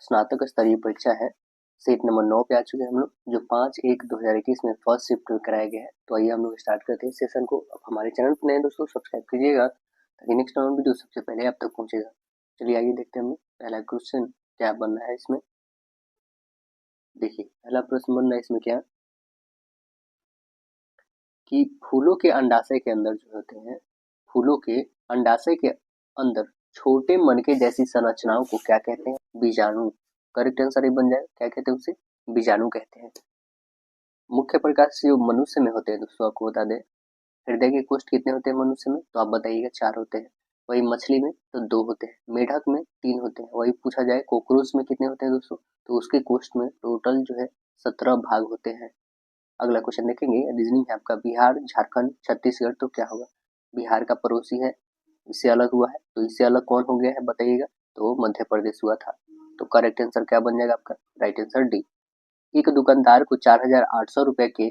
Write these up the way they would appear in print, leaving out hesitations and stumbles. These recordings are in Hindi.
स्नातक स्तरीय परीक्षा है। सीट नंबर 9 पे आ चुके हैं हम लोग, जो 5/1/2021 में फर्स्ट शिफ्ट में कराया गया है। तो आइए हम लोग स्टार्ट करते हैं सेशन को। अब हमारे चैनल पर नए दोस्तों सब्सक्राइब कीजिएगा ताकि नेक्स्ट टाइम वीडियो सबसे पहले आप तक पहुंचेगा। चलिए आइए देखते हैं हम लोग पहला क्वेश्चन क्या बन रहा है इसमें। देखिए पहला प्रश्न बन रहा है इसमें क्या कि फूलों के अंडाशय के अंदर जो होते हैं, फूलों के अंडाशय के अंदर छोटे मनके जैसी संरचनाओं को क्या कहते हैं? बीजाणु। करेक्ट आंसर ये बन जाए, क्या कहते हैं उसे? बीजाणु कहते हैं। मुख्य प्रकाश जो मनुष्य में होते हैं दोस्तों, आपको बता दें हृदय के कोष्ठ कितने होते हैं मनुष्य में, तो आप बताइएगा 4 होते हैं। वही मछली में तो 2 होते हैं, मेढक में 3 होते हैं। वही पूछा जाए कॉकरोच में कितने होते हैं दोस्तों, तो उसके कोष्ठ में टोटल जो है 17 भाग होते हैं। अगला क्वेश्चन देखेंगे, रीजनिंग है आपका। बिहार, झारखंड, छत्तीसगढ़ तो क्या होगा? बिहार का पड़ोसी है, इससे अलग हुआ है, तो इससे अलग कौन हो गया है बताइएगा? तो मध्य प्रदेश हुआ था। तो करेक्ट आंसर क्या बन जाएगा आपका? Right answer D. एक दुकानदार को 4,800 रुपए के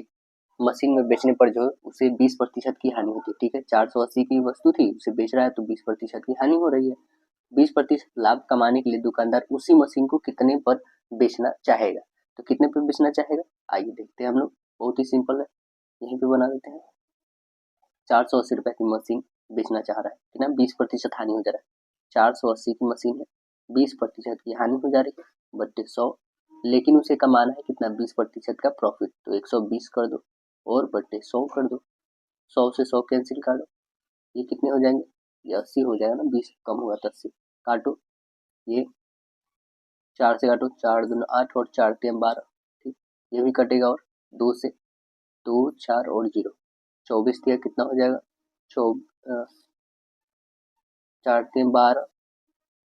मशीन में बेचने पर जो उसे 20% की हानि होती है। ठीक है, 480 की वस्तु थी, उसे बेच रहा है तो 20% की हानि हो रही है। 20% लाभ कमाने के लिए दुकानदार उसी मशीन को कितने पर बेचना चाहेगा? तो कितने पर बेचना चाहेगा, आइए देखते हैं हम लोग। बहुत ही सिंपल है, यहीं पे बना देते हैं। 480 रुपए की मशीन बेचना चाह रहा है, कितना? 20% हानि हो जा रहा है। 480 की मशीन है, 20% की हानि हो जा रही है, बट्टे 100। लेकिन उसे कमाना है कितना? 20% का प्रॉफिट। तो 120 कर दो और बट्टे 100 कर दो। 100 से 100 कैंसिल कर दो, ये कितने हो जाएंगे? ये 80 हो जाएगा ना, 20 कम हुआ तो 80। काटो, ये 4 से काटो, 4 दूनी 8 और 4 3 12। ठीक, ये भी कटेगा और 2 से 2 4 और 0 24 दिया, कितना हो जाएगा? 4 3 12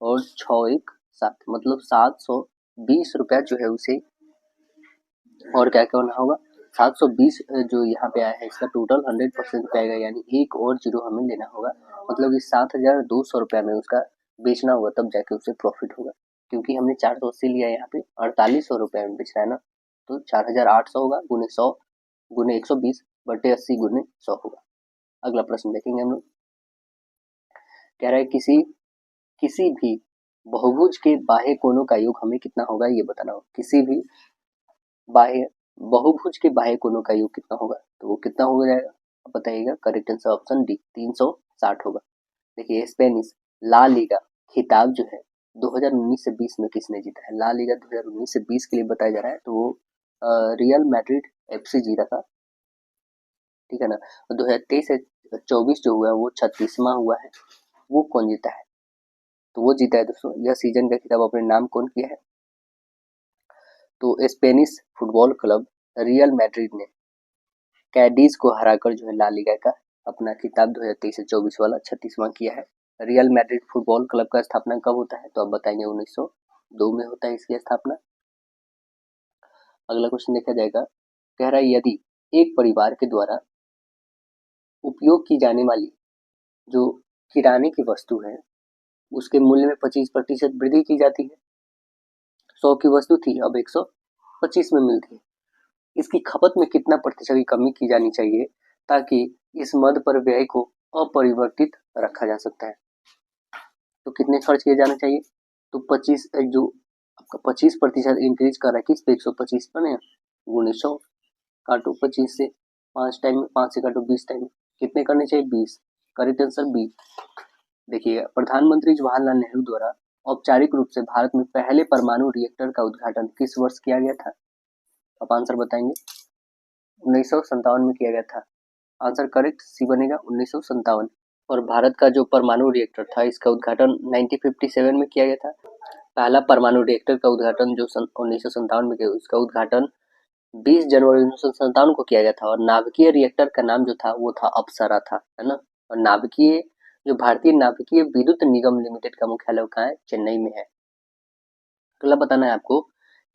और 6 1 7, मतलब 720 रुपया जो है उसे और क्या करना होगा? 720 जो यहाँ पे आया है इसका टोटल 100% पे आएगा, यानी एक और 0 हमें लेना होगा। मतलब इस 7,200 रुपया में उसका बेचना होगा, तब जाके उसे प्रॉफिट होगा। क्योंकि हमने 480 लिया है, यहाँ पे 4800 रुपया में बेच रहा है ना, तो 4,800 होगा गुने 100 गुने 120 बटे 80 गुने 100 होगा। अगला प्रश्न देखेंगे हम लोग। कह रहा है किसी भी बहुभुज के बाह्य कोणों का योग हमें कितना होगा, ये बताना होगा। किसी भी बाह्य बहुभुज के बाह्य कोणों का योग कितना होगा, तो वो कितना हो जाएगा आप बताइएगा? करेक्ट आंसर ऑप्शन डी 360 होगा। देखिए स्पेनिश ला लीगा खिताब जो है 2019 से 20 में किसने जीता है? ला लीगा 2019 से 20 के लिए बताया जा रहा है, तो वो रियल मैड्रिड एफसी जीता था। ठीक है ना। 2023 से 24 जो हुआ है वो 36वां हुआ है। वो कौन जीता है? तो वो जीता है दोस्तों, यह सीजन का खिताब अपने नाम कौन किया है? तो Spanish football club real Madrid ने कैडीज को हराकर जो है ला लीगा का अपना खिताब 2023 से 24 वाला 36वां किया है। रियल मैड्रिड फुटबॉल क्लब का स्थापना कब होता है, तो आप बताएंगे 1902 में होता है इसकी स्थापना। अगला क्वेश्चन देखा जाएगा। कह रहा है यदि एक परिवार के द्वारा उपयोग की जाने वाली जो किराने की वस्तु है उसके मूल्य में 25% वृद्धि की जाती है। 100 की वस्तु थी, अब 125 में मिलती है। इसकी खपत में कितना प्रतिशत की कमी की जानी चाहिए ताकि इस मद पर व्यय को अपरिवर्तित रखा जा सकता है? तो कितने खर्च किए जाना चाहिए? तो 25 जो आपका 25% इंक्रीज कर रहा है किस पे? 125 पर ना, गुणे 100 काटो 25 से, 5 टाइम में 5 से काटो 20 टाइम में, कितने करने चाहिए? 20। Correct answer B. देखिए प्रधानमंत्री जवाहरलाल नेहरू द्वारा औपचारिक रूप से भारत में पहले परमाणु रिएक्टर का उद्घाटन किस वर्ष किया गया था? आप आंसर बताएंगे। 1957 में किया गया था। आंसर करेक्ट सी बनेगा, 1957। और भारत का जो परमाणु रिएक्टर था इसका उद्घाटन 1957 में किया गया था। पहला परमाणु रिएक्टर का उद्घाटन जो 1957 में किया, उसका उद्घाटन 20 जनवरी 1957 को किया गया था। और नाभिकीय रिएक्टर का नाम जो था वो था अप्सरा था, है ना। और नाभिकीय जो भारतीय नाभिकीय विद्युत निगम लिमिटेड का मुख्यालय कहाँ है? चेन्नई में है। अगला बताना है आपको।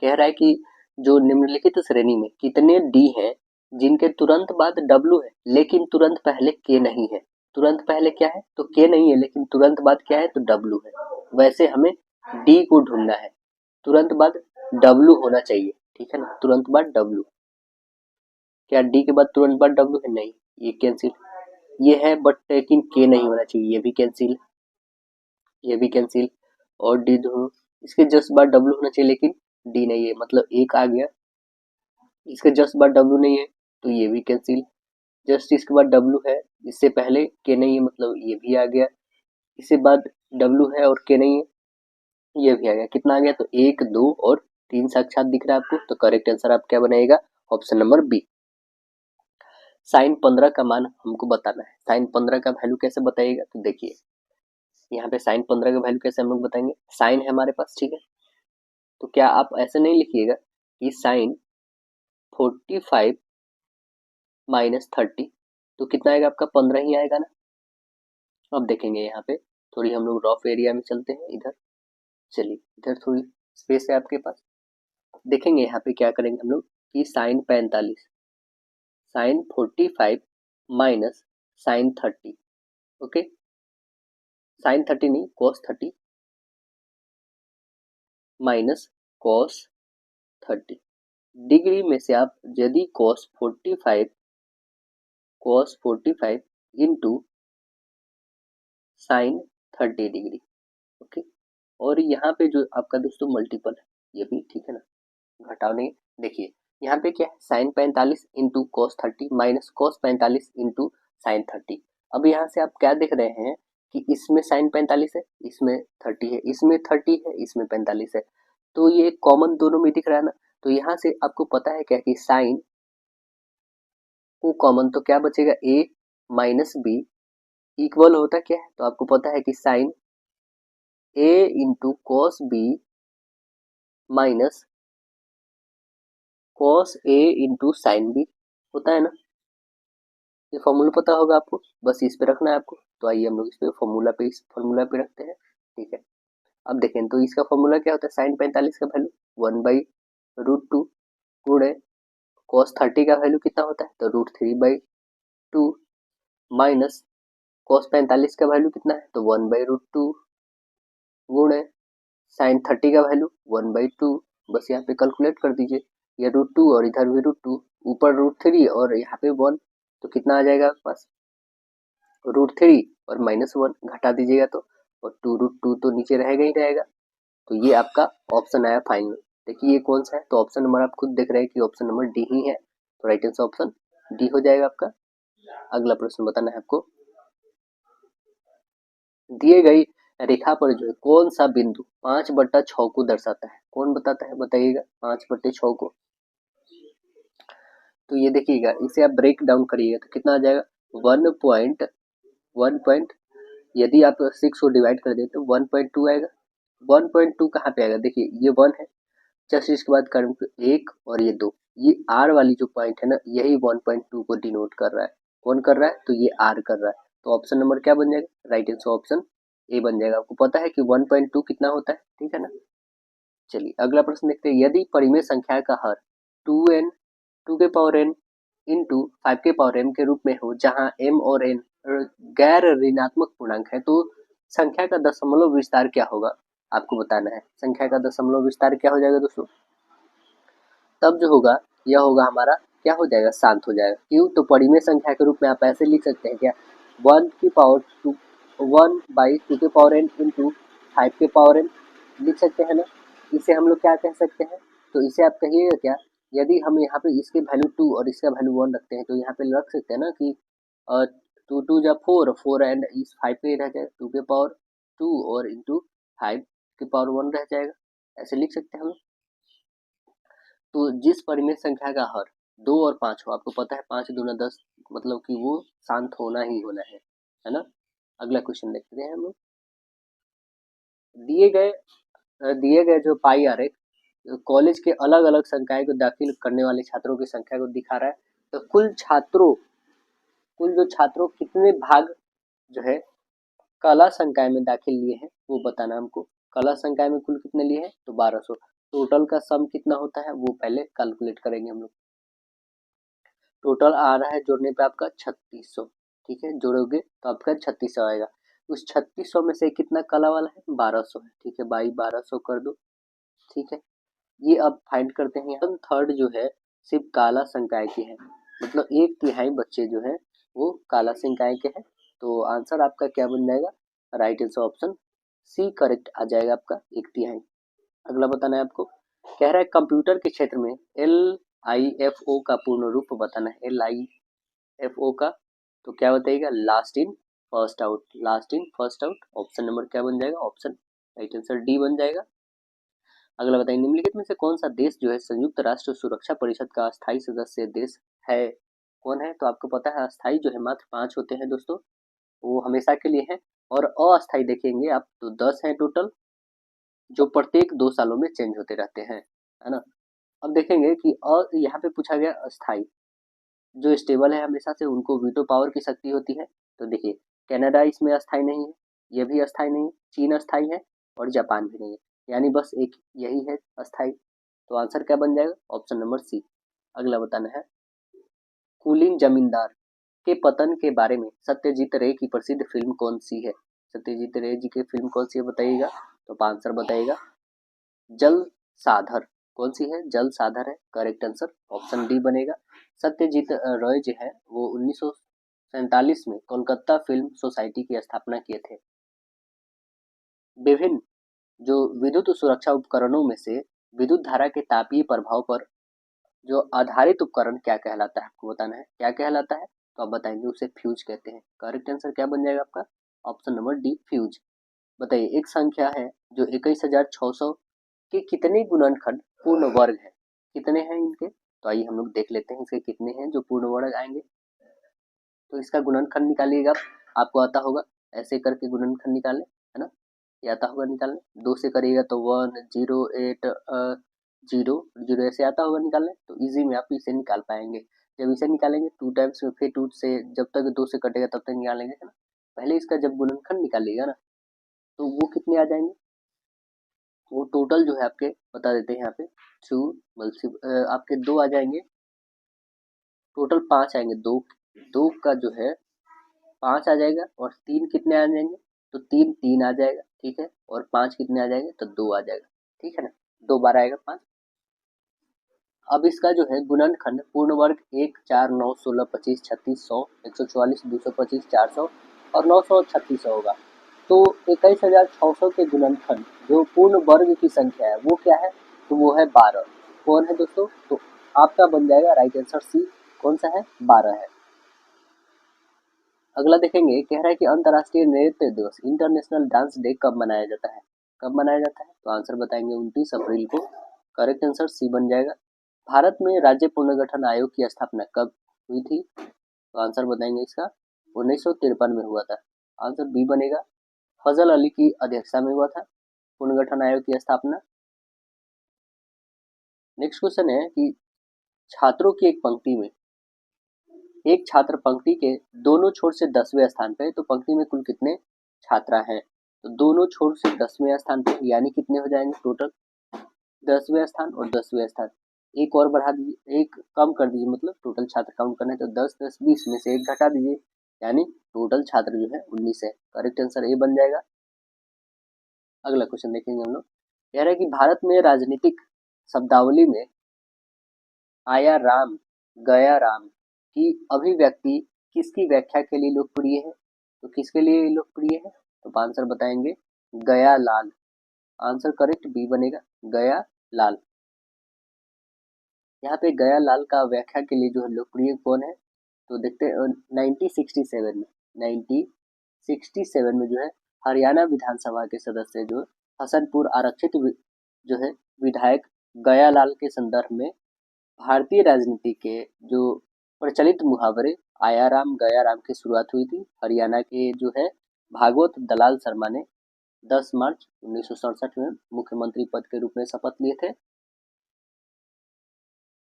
कह रहा है कि जो निम्नलिखित श्रेणी में कितने डी हैं जिनके तुरंत बाद डब्लू है लेकिन तुरंत पहले के नहीं है? तुरंत पहले क्या है? तो के नहीं है, लेकिन तुरंत बाद क्या है? तो डब्लू है। वैसे हमें डी को ढूंढना है, तुरंत बाद डब्लू होना चाहिए। ठीक है ना, तुरंत बाद डब्लू। क्या डी के बाद तुरंत बाद डब्लू है? नहीं, ये कैंसिल। ये है बट लेकिन के नहीं होना चाहिए, ये भी कैंसिल, ये भी कैंसिल और डी ढूंढो। इसके जस्ट बाद डब्लू होना चाहिए, लेकिन डी नहीं है, मतलब एक आ गया। इसके जस्ट बाद डब्लू नहीं है तो ये भी कैंसिल। जस्ट इसके बाद डब्लू है, इससे पहले के नहीं है, मतलब ये भी आ गया। इसके बाद डब्लू है और के नहीं है, ये भी आ गया। कितना आ गया? तो 1 2 और 3 साक्षात दिख रहा है आपको। तो करेक्ट आंसर आप क्या बनाएगा? Option number B. साइन 15 का मान हमको बताना है। साइन 15 का वैल्यू कैसे बताइएगा? तो देखिए यहाँ पे साइन 15 का वैल्यू कैसे हम लोग बताएंगे। साइन है हमारे पास, ठीक है, तो क्या आप ऐसे नहीं लिखिएगा कि साइन 45 माइनस 30, तो कितना आएगा आपका? 15 ही आएगा ना। अब देखेंगे यहाँ पे थोड़ी हम लोग रफ एरिया में चलते हैं इधर। चलिए इधर थोड़ी स्पेस है आपके पास। देखेंगे यहाँ पे क्या करेंगे हम लोग कि sine 45, sine 45 minus sine 30, okay, sine 30 नहीं, कॉस 30 माइनस कॉस 30। डिग्री में से आप यदि cos 45 into sine 30 degree, okay. और यहाँ पे जो आपका दोस्तों मल्टीपल है ये भी ठीक है ना, घटाव नहीं। देखिए यहाँ पे क्या है, sine 45 into cos 30 minus cos 45 into sine 30। अब यहाँ से आप क्या देख रहे हैं कि इसमें साइन 45 है, इसमें 30 है, इसमें 30 है, इसमें 45 है, तो ये कॉमन दोनों में दिख रहा है ना। तो यहाँ से आपको पता है क्या कि साइन को कॉमन, तो क्या बचेगा? ए माइनस बी इक्वल होता क्या है? तो आपको पता है कि sine A into cos B minus cos A into sine B होता है ना। ये फॉर्मूला पता होगा आपको, बस इस पे रखना है आपको। तो आइए हम लोग इस फॉर्मूला पे रखते हैं, ठीक है। अब देखें तो इसका फॉर्मूला क्या होता है, साइन 45 का वैल्यू 1/√2 गुणे कॉस 30 का वैल्यू कितना होता है? तो √3/2 माइनस कॉस 45 का वैल्यू कितना है? तो 1/√2 गुणे साइन 30 का वैल्यू 1/2। बस यहाँ पे कैलकुलेट कर दीजिए, ये √2 और इधर भी √2, ऊपर √3 और यहाँ पे 1, तो कितना आ जाएगा आपके पास? √3 और -1 घटा दीजिएगा तो, और 2√2 तो नीचे रहेगा ही रहेगा। तो ये आपका ऑप्शन आया फाइनल। देखिए ये कौन सा है, तो ऑप्शन नंबर आप खुद देख रहे हैं कि ऑप्शन नंबर डी ही है। तो राइट आंसर ऑप्शन डी हो जाएगा आपका। अगला प्रश्न बताना है आपको। दिए गई रेखा पर जो है कौन सा बिंदु 5/6 को दर्शाता है? कौन बताता है, बताइएगा 5/6 को। तो ये देखिएगा, इसे आप ब्रेक डाउन करिएगा तो कितना आ जाएगा? 1 यदि आप 6 को डिवाइड कर दें तो 1.2 आएगा। 1.2 कहाँ पे आएगा? देखिए ये 1 है, जस्ट इसके बाद कर्म 1 और ये 2, ये आर वाली जो पॉइंट है ना, यही 1.2 को डिनोट कर रहा है। कौन कर रहा है? तो ये आर कर रहा है। तो ऑप्शन नंबर क्या बन जाएगा? राइट आंसर ऑप्शन ए बन जाएगा। आपको पता है कि 1.2 कितना होता है, ठीक है ना। चलिए अगला प्रश्न देखते हैं। यदि परिमेय संख्या का हर 2n 2 के पावर n इंटू 5 के पावर m के रूप में हो, जहां m और n गैर ऋणात्मक पूर्णांक है, तो संख्या का दशमलव विस्तार क्या होगा? आपको बताना है। संख्या का दशमलव विस्तार क्या हो जाएगा दोस्तों? तब जो होगा यह होगा हमारा, क्या हो जाएगा? शांत हो जाएगा। क्यों? तो परिमेय संख्या के रूप में आप ऐसे लिख सकते हैं क्या, 1 की पावर 2 1/2 के पावर n इंटू 5 के पावर n लिख सकते हैं ना। इसे हम लोग क्या कह सकते हैं? तो इसे आप कहिएगा क्या, यदि हम यहाँ पे इसके वैल्यू 2 और इसका वैल्यू 1 रखते हैं तो यहाँ पे रख सकते हैं ना कि 2 2 जा 4 4 एंड इस 5 पे रह जाएगा 2 के पावर 2 और इंटू 5 के पावर 1 रह जाएगा, ऐसे लिख सकते हैं हम लोग। तो जिस परिमेय संख्या का हर 2 और 5 हो, आपको पता है 5 दूना 10, मतलब कि वो शांत होना ही होना है ना। अगला क्वेश्चन देखते हैं हम लोग। दिए गए जो पाई आरेख कॉलेज के अलग अलग संकाय को दाखिल करने वाले छात्रों की संख्या को दिखा रहा है। तो कुल जो छात्रों कितने भाग जो है कला संकाय में दाखिल लिए हैं वो बताना हमको। कला संकाय में कुल कितने लिए हैं? तो 1200। टोटल का सम कितना होता है वो पहले कैलकुलेट करेंगे हम लोग। टोटल आ रहा है जोड़ने पे आपका 3600, ठीक है, जोड़ोगे तो आपका 3600 आएगा। उस 3600 में से कितना कला वाला है? 1200 है, ठीक है, बाई 1200 कर दो, ठीक है। ये अब फाइंड करते हैं। यहाँ थर्ड जो है सिर्फ काला संकाय के हैं, मतलब 1/3 बच्चे जो है वो काला संकाय के हैं। तो आंसर आपका क्या बन जाएगा? Right answer option C correct आ जाएगा आपका 1/3। अगला बताना है आपको, कह रहा है कंप्यूटर के क्षेत्र में LIFO का पूर्ण रूप बताना है। LIFO का तो क्या बताइएगा, last in first out, last in first out. Option number क्या बन जाएगा, ऑप्शन राइट आंसर डी बन जाएगा। अगला बताइए, निम्नलिखित में से कौन सा देश जो है संयुक्त राष्ट्र सुरक्षा परिषद का अस्थायी सदस्य देश है, कौन है? तो आपको पता है अस्थायी जो है मात्र 5 होते हैं दोस्तों, वो हमेशा के लिए है, और अस्थायी देखेंगे आप तो 10 हैं टोटल, जो प्रत्येक 2 सालों में चेंज होते रहते हैं, है ना। अब देखेंगे कि यहाँ पे पूछा गया अस्थायी, जो स्टेबल है हमेशा से उनको वीटो पावर की शक्ति होती है। तो देखिए कनाडा इसमें अस्थायी नहीं है, ये भी अस्थायी नहीं है, चीन अस्थायी है और जापान भी नहीं है, यानी बस एक यही है अस्थायी। तो आंसर क्या बन जाएगा, ऑप्शन नंबर सी। अगला बताना है, कुलीन जमींदार के पतन के बारे में सत्यजीत रे की प्रसिद्ध फिल्म कौन सी है? सत्यजीत रे जी की फिल्म कौन सी है बताइएगा, तो आंसर बताइएगा जल साधर। कौन सी है, जल साधर है करेक्ट आंसर, ऑप्शन डी बनेगा। सत्यजीत रॉय जो है वो 1947 में कोलकाता फिल्म सोसाइटी की स्थापना किए थे। विभिन्न जो विद्युत सुरक्षा उपकरणों में से विद्युत धारा के तापीय प्रभाव पर जो आधारित उपकरण क्या कहलाता है, आपको बताना है क्या कहलाता है, तो आप बताएंगे उसे फ्यूज कहते हैं। करेक्ट आंसर क्या बन जाएगा आपका, ऑप्शन नंबर डी फ्यूज। बताइए एक संख्या है जो 21,600 के कितने गुणनखंड पूर्ण वर्ग है, कितने हैं इनके, तो आइए हम लोग देख लेते हैं इसके कितने हैं जो पूर्ण वर्ग आएंगे। तो इसका गुणनखंड निकालिएगा, आपको आता होगा ऐसे करके गुणनखंड निकालें, है ना, ये आता होगा निकालने, 2 से करिएगा तो 108 जीरो जीरो ऐसे आता होगा निकालने, तो इजी में आप इसे निकाल पाएंगे। जब इसे निकालेंगे 2 टाइम्स में, फिर 2 से जब तक 2 से कटेगा तब तक निकालेंगे, है ना। पहले इसका जब गुणनखंड निकालिएगा ना तो वो कितने आ जाएंगे, वो टोटल जो है आपके बता देते हैं यहाँ पे, 2 आपके 2 आ जाएंगे, टोटल 5 आएंगे, 2 2 का जो है 5 आ जाएगा, और 3 कितने आ जाएंगे, तो 3 3 आ जाएगा, ठीक है, और 5 कितने आ जाएंगे, तो 2 आ जाएगा, ठीक है ना, 2 बार आएगा 5। अब इसका जो है गुणनखंड पूर्ण वर्ग 1 4 9 16 25 36 100 144 225 400 और 900 3600 होगा। तो 21,600 के गुणनखंड जो पूर्ण वर्ग की संख्या है वो क्या है, तो वो है 12। कौन है दोस्तों, तो आपका बन जाएगा राइट आंसर सी, कौन सा है, 12 है। अगला देखेंगे, कह रहा है कि अंतर्राष्ट्रीय नृत्य दिवस इंटरनेशनल डांस डे कब मनाया जाता है, कब मनाया जाता है, तो आंसर बताएंगे 29 अप्रैल को, करेक्ट आंसर सी बन जाएगा। भारत में राज्य पुनर्गठन आयोग की स्थापना कब हुई थी, तो आंसर बताएंगे इसका 1953 में हुआ था, आंसर बी बनेगा। फजल अली की अध्यक्षता में हुआ था पुनर्गठन आयोग की स्थापना। नेक्स्ट क्वेश्चन है कि छात्रों की एक पंक्ति में, एक छात्र पंक्ति के दोनों छोर से 10वें स्थान पे, तो पंक्ति में कुल कितने छात्रा हैं, तो दोनों छोर से 10वें स्थान पे, यानी कितने हो जाएंगे टोटल, 10वें स्थान और 10वें स्थान, एक और बढ़ा दीजिए, एक कम कर दीजिए, मतलब टोटल छात्र काउंट करना है तो 10 10 20 में से एक घटा दीजिए, यानी टोटल छात्र जो है 19 है, करेक्ट आंसर ए बन जाएगा। अगला क्वेश्चन देखेंगे हम लोग, कह रहा है कि भारत में राजनीतिक शब्दावली में आया राम गया राम की अभिव्यक्ति किसकी व्याख्या के लिए लोकप्रिय है, तो किसके लिए लोकप्रिय है, तो आंसर बताएंगे गया लाल, आंसर करेक्ट बी बनेगा, गया लाल। यहाँ पे गया लाल का व्याख्या के लिए जो है लोकप्रिय कौन है, तो देखते हैं 1967 में जो है हरियाणा विधानसभा के सदस्य जो हसनपुर आरक्षित जो है विधायक गया लाल के संदर्भ में भारतीय राजनीति के जो प्रचलित मुहावरे आया राम गया राम की शुरुआत हुई थी। हरियाणा के जो है भागवत दलाल शर्मा ने 10 मार्च 1967 में मुख्यमंत्री पद के रूप में शपथ लिए थे।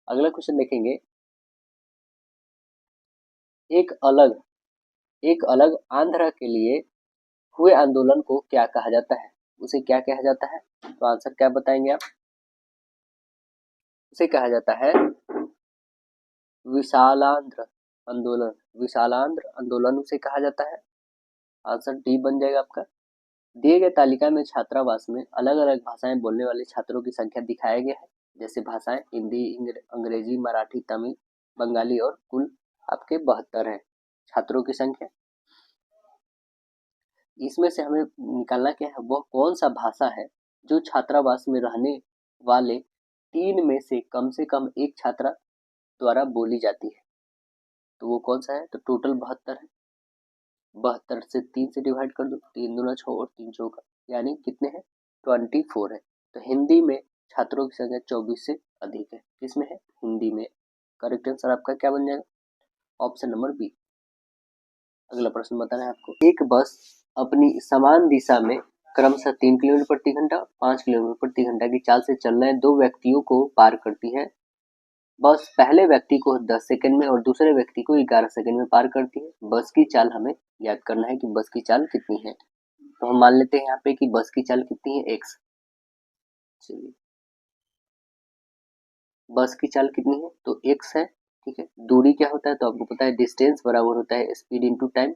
अगला क्वेश्चन देखेंगे, एक अलग एक अलग आंध्र के लिए हुए आंदोलन को क्या कहा जाता है, उसे क्या कहा जाता है, तो आंसर क्या बताएंगे आप, उसे कहा जाता है विशालांध्र आंदोलन, विशालांध्र आंदोलन उसे कहा जाता है, आंसर डी बन जाएगा आपका। दिए गए तालिका में छात्रावास में अलग अलग भाषाएं बोलने वाले छात्रों की संख्या दिखाया गया है, जैसे भाषाएं हिंदी अंग्रेजी मराठी तमिल बंगाली, और कुल आपके 72 है छात्रों की संख्या। इसमें से हमें निकालना क्या है, वो कौन सा भाषा है जो छात्रावास में रहने वाले 3 में से कम एक छात्रा द्वारा बोली जाती है, तो वो कौन सा है? तो टोटल 72 है। 72 से 3 से डिवाइड कर दो, 3 दूना 6 और 3 चौका, यानी कितने हैं? 24 है। तो हिंदी में छात्रों की संख्या 24 से अधिक है। किसमें है? हिंदी में। करेक्ट आंसर आपका क्या बन जाएगा? Option number B. अगला प्रश्न बताना है आपको। एक बस अपनी समान दिशा में क्रमशः 3 किलोमीटर प्रति घंटा, 5 किलोमीटर प्रति घंटा की चाल से चल रहे 2 व्यक्तियों को पार करती है। बस पहले व्यक्ति को 10 सेकंड में और दूसरे व्यक्ति को 11 सेकंड में पार करती है। बस की चाल हमें याद करना है कि बस की चाल कितनी है। तो हम मान लेते हैं यहाँ पे कि बस की चाल कितनी है? x। चलिए, बस की चाल कितनी है? तो x है। ठीक है, दूरी क्या होता है? तो आपको पता है डिस्टेंस बराबर होता है स्पीड इंटू टाइम।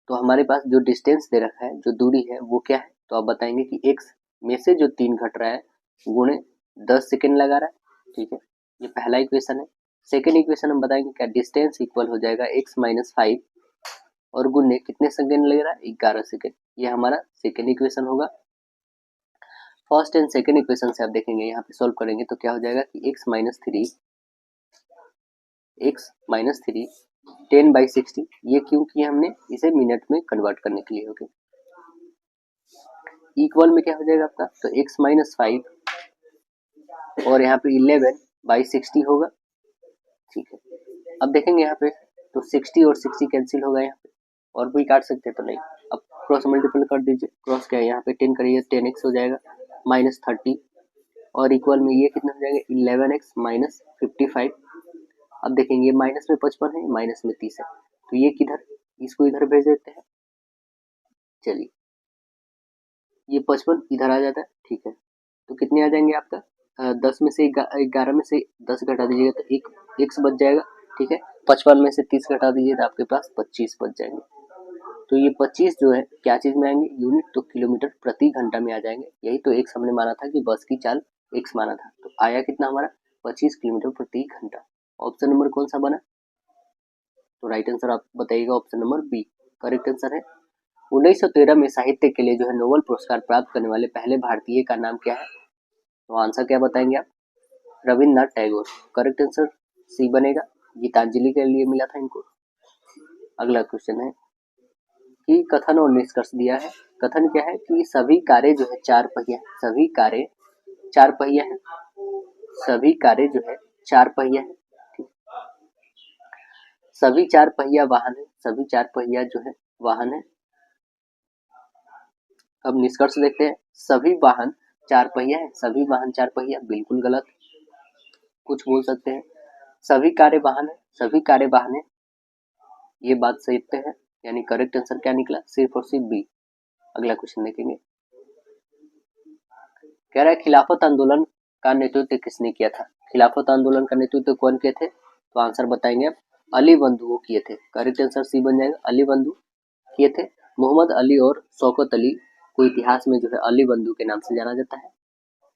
तो हमारे पास जो डिस्टेंस दे रखा है, जो दूरी है, वो क्या है? तो आप बताएंगे कि x में से जो 3 घट रहा है गुणे 10 सेकेंड लगा रहा है। ठीक है, ये पहला इक्वेशन है। सेकेंड इक्वेशन हम बताएंगे क्या? डिस्टेंस इक्वल हो जाएगा x माइनस 5 और गुणे कितने सेकेंड लग रहा है? 11 सेकेंड। ये हमारा सेकेंड इक्वेशन होगा। फर्स्ट एंड सेकेंड इक्वेशन से आप देखेंगे, यहाँ पे सॉल्व करेंगे तो क्या हो जाएगा कि x माइनस 3 10/60। ये क्यों किया हमने? इसे मिनट में कन्वर्ट करने के लिए। ओके, इक्वल में क्या हो जाएगा आपका? तो x माइनस 5 और यहाँ पे 11/60 होगा। ठीक है, अब देखेंगे यहाँ पे तो 60 और 60 कैंसिल होगा यहाँ पे, और कोई काट सकते हैं तो नहीं। अब क्रॉस मल्टीपल कर दीजिए। क्रॉस क्या है? यहाँ पे 10 करिए 10x हो जाएगा माइनस 30 और इक्वल में ये कितना हो जाएगा? 11x minus 55। अब देखेंगे माइनस में 55 है, माइनस में 30 है, तो ये किधर? इसको इधर भेज देते हैं। चलिए, ये 55 इधर आ जाता है। ठीक है, तो कितने आ जाएंगे आपका? 10 में से 11 में से 10 घटा दीजिएगा तो एक x बच जाएगा। ठीक है, 55 में से 30 घटा दीजिए तो आपके पास 25 बच जाएंगे। तो ये 25 जो है क्या चीज में आएंगे? यूनिट, तो किलोमीटर प्रति घंटा में आ जाएंगे। यही तो x हमने माना था कि बस की चाल x माना था, तो आया कितना हमारा? 25 किलोमीटर प्रति घंटा। ऑप्शन नंबर कौन सा बना? तो राइट आंसर आप बताइएगा option number B correct answer है। 1913 में साहित्य के लिए जो है नोबेल पुरस्कार प्राप्त करने वाले पहले भारतीय का नाम क्या है? तो आंसर क्या बताएंगे आप? Rabindranath Tagore. Correct answer C बनेगा। गीतांजलि के लिए मिला था इनको। अगला क्वेश्चन है कि कथन और निष्कर्ष दिया है। कथन क्या है कि सभी कारें जो है 4 पहिया, सभी कारें 4 पहिया है, सभी कारें जो है 4 पहिया है। सभी 4 पहिया वाहन है, सभी 4 पहिया जो है वाहन है। अब निष्कर्ष देखते हैं। सभी वाहन 4 पहिया है, सभी वाहन 4 पहिया, बिल्कुल गलत। कुछ बोल सकते हैं सभी कारें वाहन है, सभी कारें वाहन है, ये बात सही है। यानी करेक्ट आंसर क्या निकला? सिर्फ और सिर्फ बी। अगला क्वेश्चन देखेंगे। कह रहा है खिलाफत आंदोलन का नेतृत्व किसने किया था? खिलाफत आंदोलन का नेतृत्व कौन किए थे? तो आंसर बताएंगे आप। अली बंधुओं किए थे। करेक्ट आंसर सी बन जाएगा, अली बंधु किए थे। मोहम्मद अली और शौकत अली को इतिहास में जो है अली बंधु के नाम से जाना जाता है।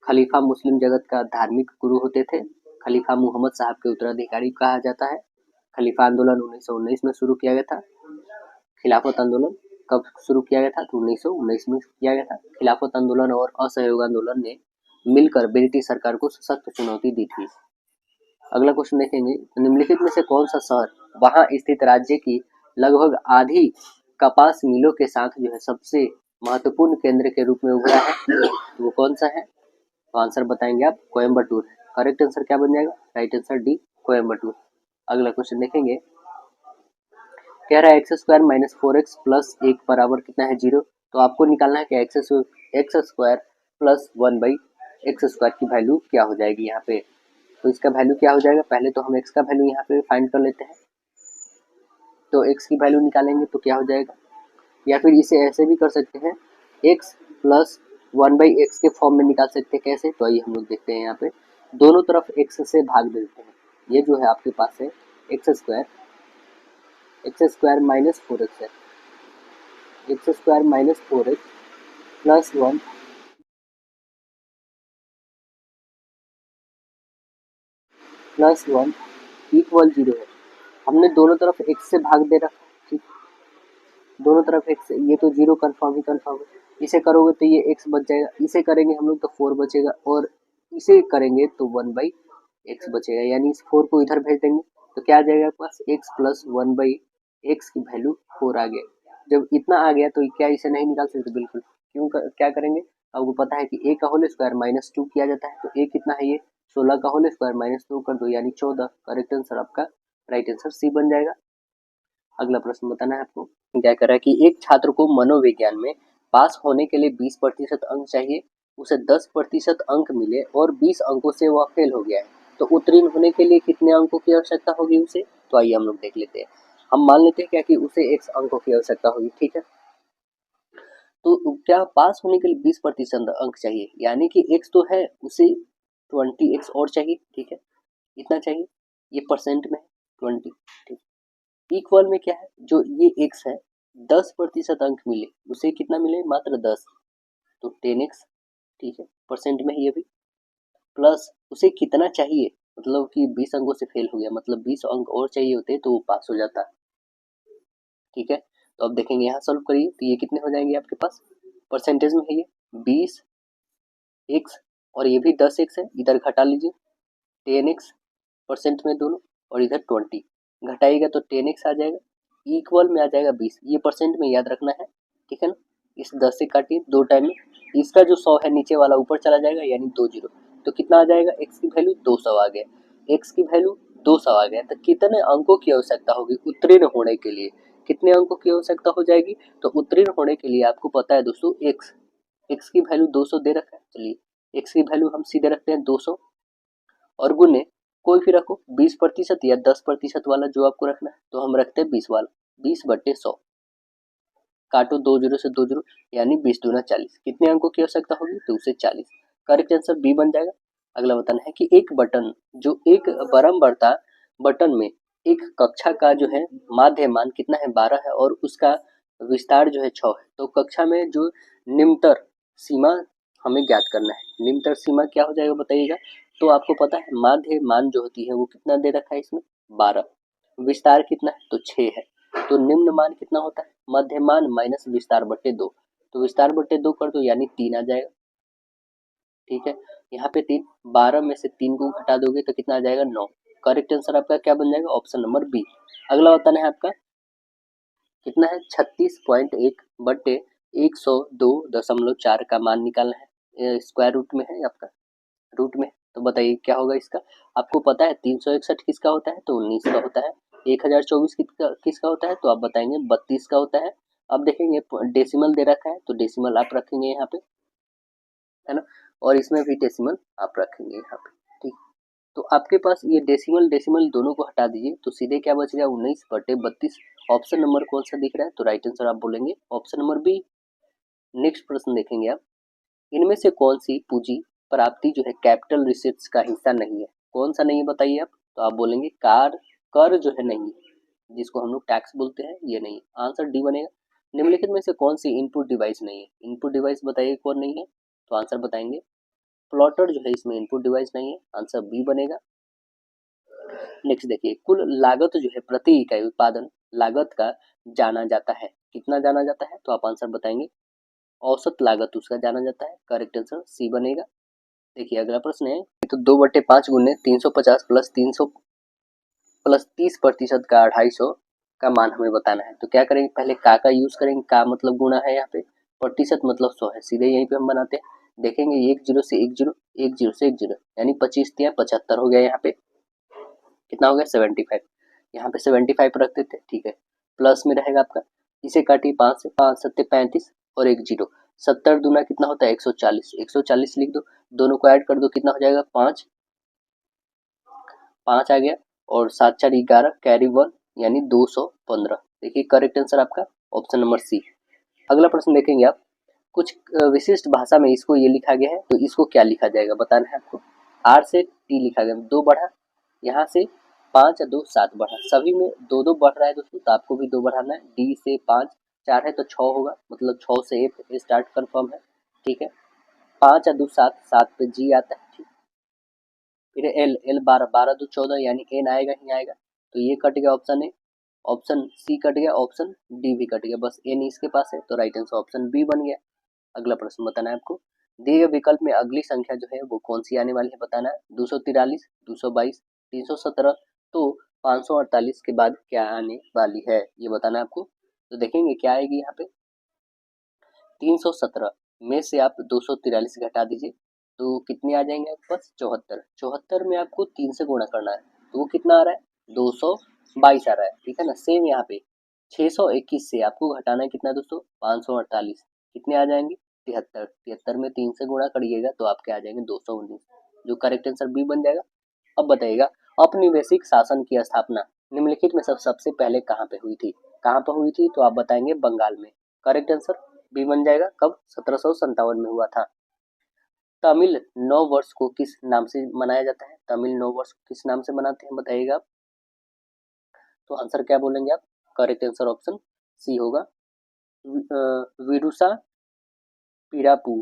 खलीफा मुस्लिम जगत का धार्मिक गुरु होते थे। खलीफा मुहम्मद साहब के उत्तराधिकारी कहा जाता है। खलीफा आंदोलन 1919 में शुरू किया गया था। खिलाफत आंदोलन कब शुरू किया गया था? तो 1919 में किया गया था। खिलाफत आंदोलन और असहयोग आंदोलन ने मिलकर ब्रिटिश सरकार को सख्त चुनौती दी थी। अगला क्वेश्चन देखेंगे। निम्नलिखित में से कौन सा शहर वहां स्थित राज्य की लगभग आधी कपास मिलों के साथ जो है सबसे महत्वपूर्ण केंद्र के रूप में उभरा है? तो वो कौन सा है? तो आंसर बताएंगे आप। कोयम्बटूर। करेक्ट आंसर क्या बन जाएगा? Right answer D Coimbatore. अगला क्वेश्चन देखेंगे। कह रहा है x square minus 4x plus 1 बराबर कितना है? 0। तो आपको निकालना है कि x square plus 1/x square की वैल्यू क्या हो जाएगी यहाँ पे। तो इसका वैल्यू क्या हो जाएगा? पहले तो हम x का वैल्यू यहाँ पे फाइंड कर लेते हैं। तो x की वैल्यू निकालेंगे तो क्या हो जाएगा, या फिर इसे ऐसे भी कर सकते हैं, x प्लस 1/x के फॉर्म में निकाल सकते हैं। कैसे? तो आइए हम लोग देखते हैं। यहाँ पे दोनों तरफ x से भाग देते हैं। ये जो है आपके पास है एक्स स्क्वायर माइनस 4x है, x square minus 4x plus 1 equal 0 है। हमने दोनों तरफ x से भाग दे रखा है। ठीक, दोनों तरफ x, ये तो 0 कन्फर्म ही कन्फर्म है। इसे करोगे तो ये x बच जाएगा, इसे करेंगे हम लोग तो 4 बचेगा, और इसे करेंगे तो 1/x बचेगा, यानी इस 4 को इधर भेज देंगे तो क्या आ जाएगा आपके पास x प्लस 1/x की वैल्यू 4 आ गया। जब इतना आ गया तो क्या इसे नहीं निकाल सकते? बिल्कुल। क्या करेंगे? आपको पता है कि a का होल स्क्वायर -2 किया जाता है, तो a कितना है? ये 16 का होल स्क्वायर -2 कर दो यानी 14। करेक्ट आंसर आपका राइट आंसर सी बन जाएगा। अगला प्रश्न बताना है आपको। क्या कर रहा है कि एक छात्र को मनोविज्ञान में पास होने के लिए 20% अंक चाहिए, उसे 10% अंक मिले और 20 अंकों से वह फेल हो गया है, तो उत्तीर्ण होने के लिए कितने अंकों की आवश्यकता होगी उसे? तो आइए हम लोग देख लेते हैं। हम मान लेते हैं क्या कि उसे x अंकों की आवश्यकता होगी, ठीक है। तो क्या पास होने के लिए 20% अंक चाहिए, यानी कि x तो है, उसे 20x और चाहिए, ठीक है। इतना चाहिए, ये परसेंट में 20, ठीक। इक्वल में क्या है, जो ये x है 10% अंक मिले, उसे कितना मिले? मात्र 10, तो 10x, ठीक है। परसेंट में है ये भी, प्लस उसे कितना चाहिए, मतलब कि 20 अंकों से फेल हो गया, मतलब 20 अंक और चाहिए होते तो वो पास हो जाता, ठीक है। तो अब देखेंगे यहाँ सॉल्व करिए तो ये कितने हो जाएंगे आपके पास? परसेंटेज में है ये 20x और ये भी 10x है, इधर घटा लीजिए 10x परसेंट में दोनों, और इधर 20 घटाइएगा तो 10x आ जाएगा, इक्वल में आ जाएगा 20, ये परसेंट में याद रखना है, ठीक है ना। इस 10 से काटिए 2 टाइम में, इसका जो 100 है नीचे वाला ऊपर चला जाएगा यानी 2 जीरो, तो कितना आ जाएगा? x की वैल्यू 200 आ गया, x की वैल्यू 200 आ गया, तो कितने अंकों की आवश्यकता होगी उत्तीर्ण होने के लिए? कितने अंकों की आवश्यकता हो जाएगी? तो उत्तीर्ण होने के लिए आपको पता है दोस्तों x की वैल्यू 200 दे रखा है, चलिए x की वैल्यू हम सीधे रखते हैं 200 और गुने कोई भी रखो 20% या 10% वाला जो आपको रखना है, तो हम रखते हैं 20 वाला, 20/100, काटो 2 जीरो से 2 जीरो, यानी 20 दूना 40, कितने अंकों की आवश्यकता होगी? तो उसे 40, करेक्ट आंसर बी बन जाएगा। अगला बताना है कि एक बटन, जो एक बरम बढ़ता बटन में एक कक्षा का जो है माध्य मान कितना है? 12 है, और उसका विस्तार जो है 6 है, तो कक्षा में जो निम्नतर सीमा हमें ज्ञात करना है। निम्नतर सीमा क्या हो जाएगा बताइएगा? तो आपको पता है माध्य मान जो होती है वो कितना दे रखा है इसमें? 12, विस्तार कितना है? तो 6 है, तो निम्न मान कितना होता है? मध्य मान माइनस विस्तार बट्टे 2, तो विस्तार बट्टे 2 कर दो यानी 3 आ जाएगा, ठीक है। यहाँ पे 3, 12 में से 3 को घटा दोगे तो कितना आ जाएगा? 9, करेक्ट आंसर आपका क्या बन जाएगा? Option number B. अगला बताना है आपका कितना है? 36.1 बट्टे 102.4 का मान निकालना है, स्क्वायर रूट में है आपका, रूट में, तो बताइए क्या होगा इसका? आपको पता है 361 किसका होता है? तो 19 का होता है। 1024 किसका होता है? तो आप बताएंगे 32 का होता है। अब देखेंगे डेसिमल दे रखा है, तो डेसिमल आप रखेंगे यहाँ पे, है ना, और इसमें भी डेसिमल आप रखेंगे यहाँ पे, ठीक। तो आपके पास ये डेसिमल डेसिमल दोनों को हटा दीजिए, तो सीधे क्या बच गया? 19/32। ऑप्शन नंबर कौन सा दिख रहा है? तो राइट आंसर आप बोलेंगे ऑप्शन नंबर बी। नेक्स्ट प्रश्न देखेंगे आप, इनमें से कौन सी पूंजी प्राप्ति जो है कैपिटल रिसिप्ट्स का हिस्सा नहीं है? कौन सा नहीं है बताइए आप? तो आप बोलेंगे कर जो है नहीं है, जिसको हम लोग टैक्स बोलते हैं, ये नहीं है, आंसर डी बनेगा। निम्नलिखित में से कौन सी इनपुट डिवाइस नहीं है? इनपुट डिवाइस बताइए कौन नहीं है? तो आंसर बताएंगे प्लॉटर जो है इसमें इनपुट डिवाइस नहीं है, आंसर बी बनेगा। नेक्स्ट देखिए, कुल लागत जो है प्रति इकाई उत्पादन लागत का जाना जाता है, कितना जाना जाता है? तो आप आंसर बताएंगे औसत लागत उसका जाना जाता है, करेक्ट आंसर सी बनेगा। देखिए अगला प्रश्न है, तो 2/5 गुने 350 प्लस 300 प्लस 30% का 250 का मान हमें बताना है। तो क्या करेंगे? पहले का यूज करेंगे, का मतलब गुणा है, यहाँ पे प्रतिशत मतलब 100 है, सीधे यहीं पे हम बनाते हैं। देखेंगे एक जीरो से एक जीरो, एक जीरो से एक जीरो, यानी 25 या 75 हो गया, यहाँ पे कितना हो गया? 75, यहाँ पे 75 रख देते, ठीक है। प्लस में रहेगा आपका, इसे काटिए 5 से, 5 सत्ते 35 और एक जीरो, 70 दूना कितना होता है? 140, 140 लिख दो, दोनों को ऐड कर दो, कितना हो जाएगा? 5, 5 आ गया, और 7 4 11 कैरी 1 यानी 215। देखिए करेक्ट आंसर आपका ऑप्शन नंबर सी। अगला प्रश्न देखेंगे आप, कुछ विशिष्ट भाषा में इसको ये लिखा गया है, तो इसको क्या लिखा जाएगा बताना है आपको। आर से टी लिखा गया, 2 बढ़ा, यहाँ से 5 या 2 7 बढ़ा, सभी में 2 2 बढ़ रहा है दोस्तों, तो आपको भी 2 बढ़ाना है। डी से 5 4 है तो 6 होगा, मतलब 6 से एफ स्टार्ट कन्फर्म है, ठीक है। 5 या 2 7, 7 पे जी आता है, ठीक। फिर एल, एल 12, 12 2 14, यानी एन आएगा ही आएगा, तो ये कट गया option A, option C cut गया, ऑप्शन डी भी कट गया, बस एन इसके पास है, तो राइट आंसर ऑप्शन बी बन गया। अगला प्रश्न बताना है आपको, दिए गए विकल्प में अगली संख्या जो है वो कौन सी आने वाली है बताना है। 243, 222, 317, तो 548 के बाद क्या आने वाली है ये बताना है आपको। तो देखेंगे क्या आएगी यहाँ पे, 317 में से आप 243 घटा दीजिए तो कितने आ जाएंगे आपके पास, 74। 74 में आपको 3 से गुणा करना है तो वो कितना आ रहा है, 222 आ रहा है, ठीक है ना। सेम यहाँ पे 621 से आपको घटाना है कितना दोस्तों, 548, कितने आ जाएंगे, 73। 73 में 3 से गुणा करिएगा तो आपके आ जाएंगे 219, जो करेक्ट आंसर बी बन जाएगा। अब बताइएगा, औपनिवेशिक शासन की स्थापना निम्नलिखित में सबसे पहले कहाँ पे हुई थी, कहाँ पर हुई थी, तो आप बताएंगे बंगाल में। करेक्ट आंसर बी बन जाएगा। कब, 1757 में हुआ था। तमिल नव वर्ष को किस नाम से मनाया जाता है, तमिल नव वर्ष को किस नाम से मनाते हैं बताइएगा आप। तो आंसर क्या बोलेंगे आप, करेक्ट आंसर ऑप्शन सी होगा, विरुसा पिरापू।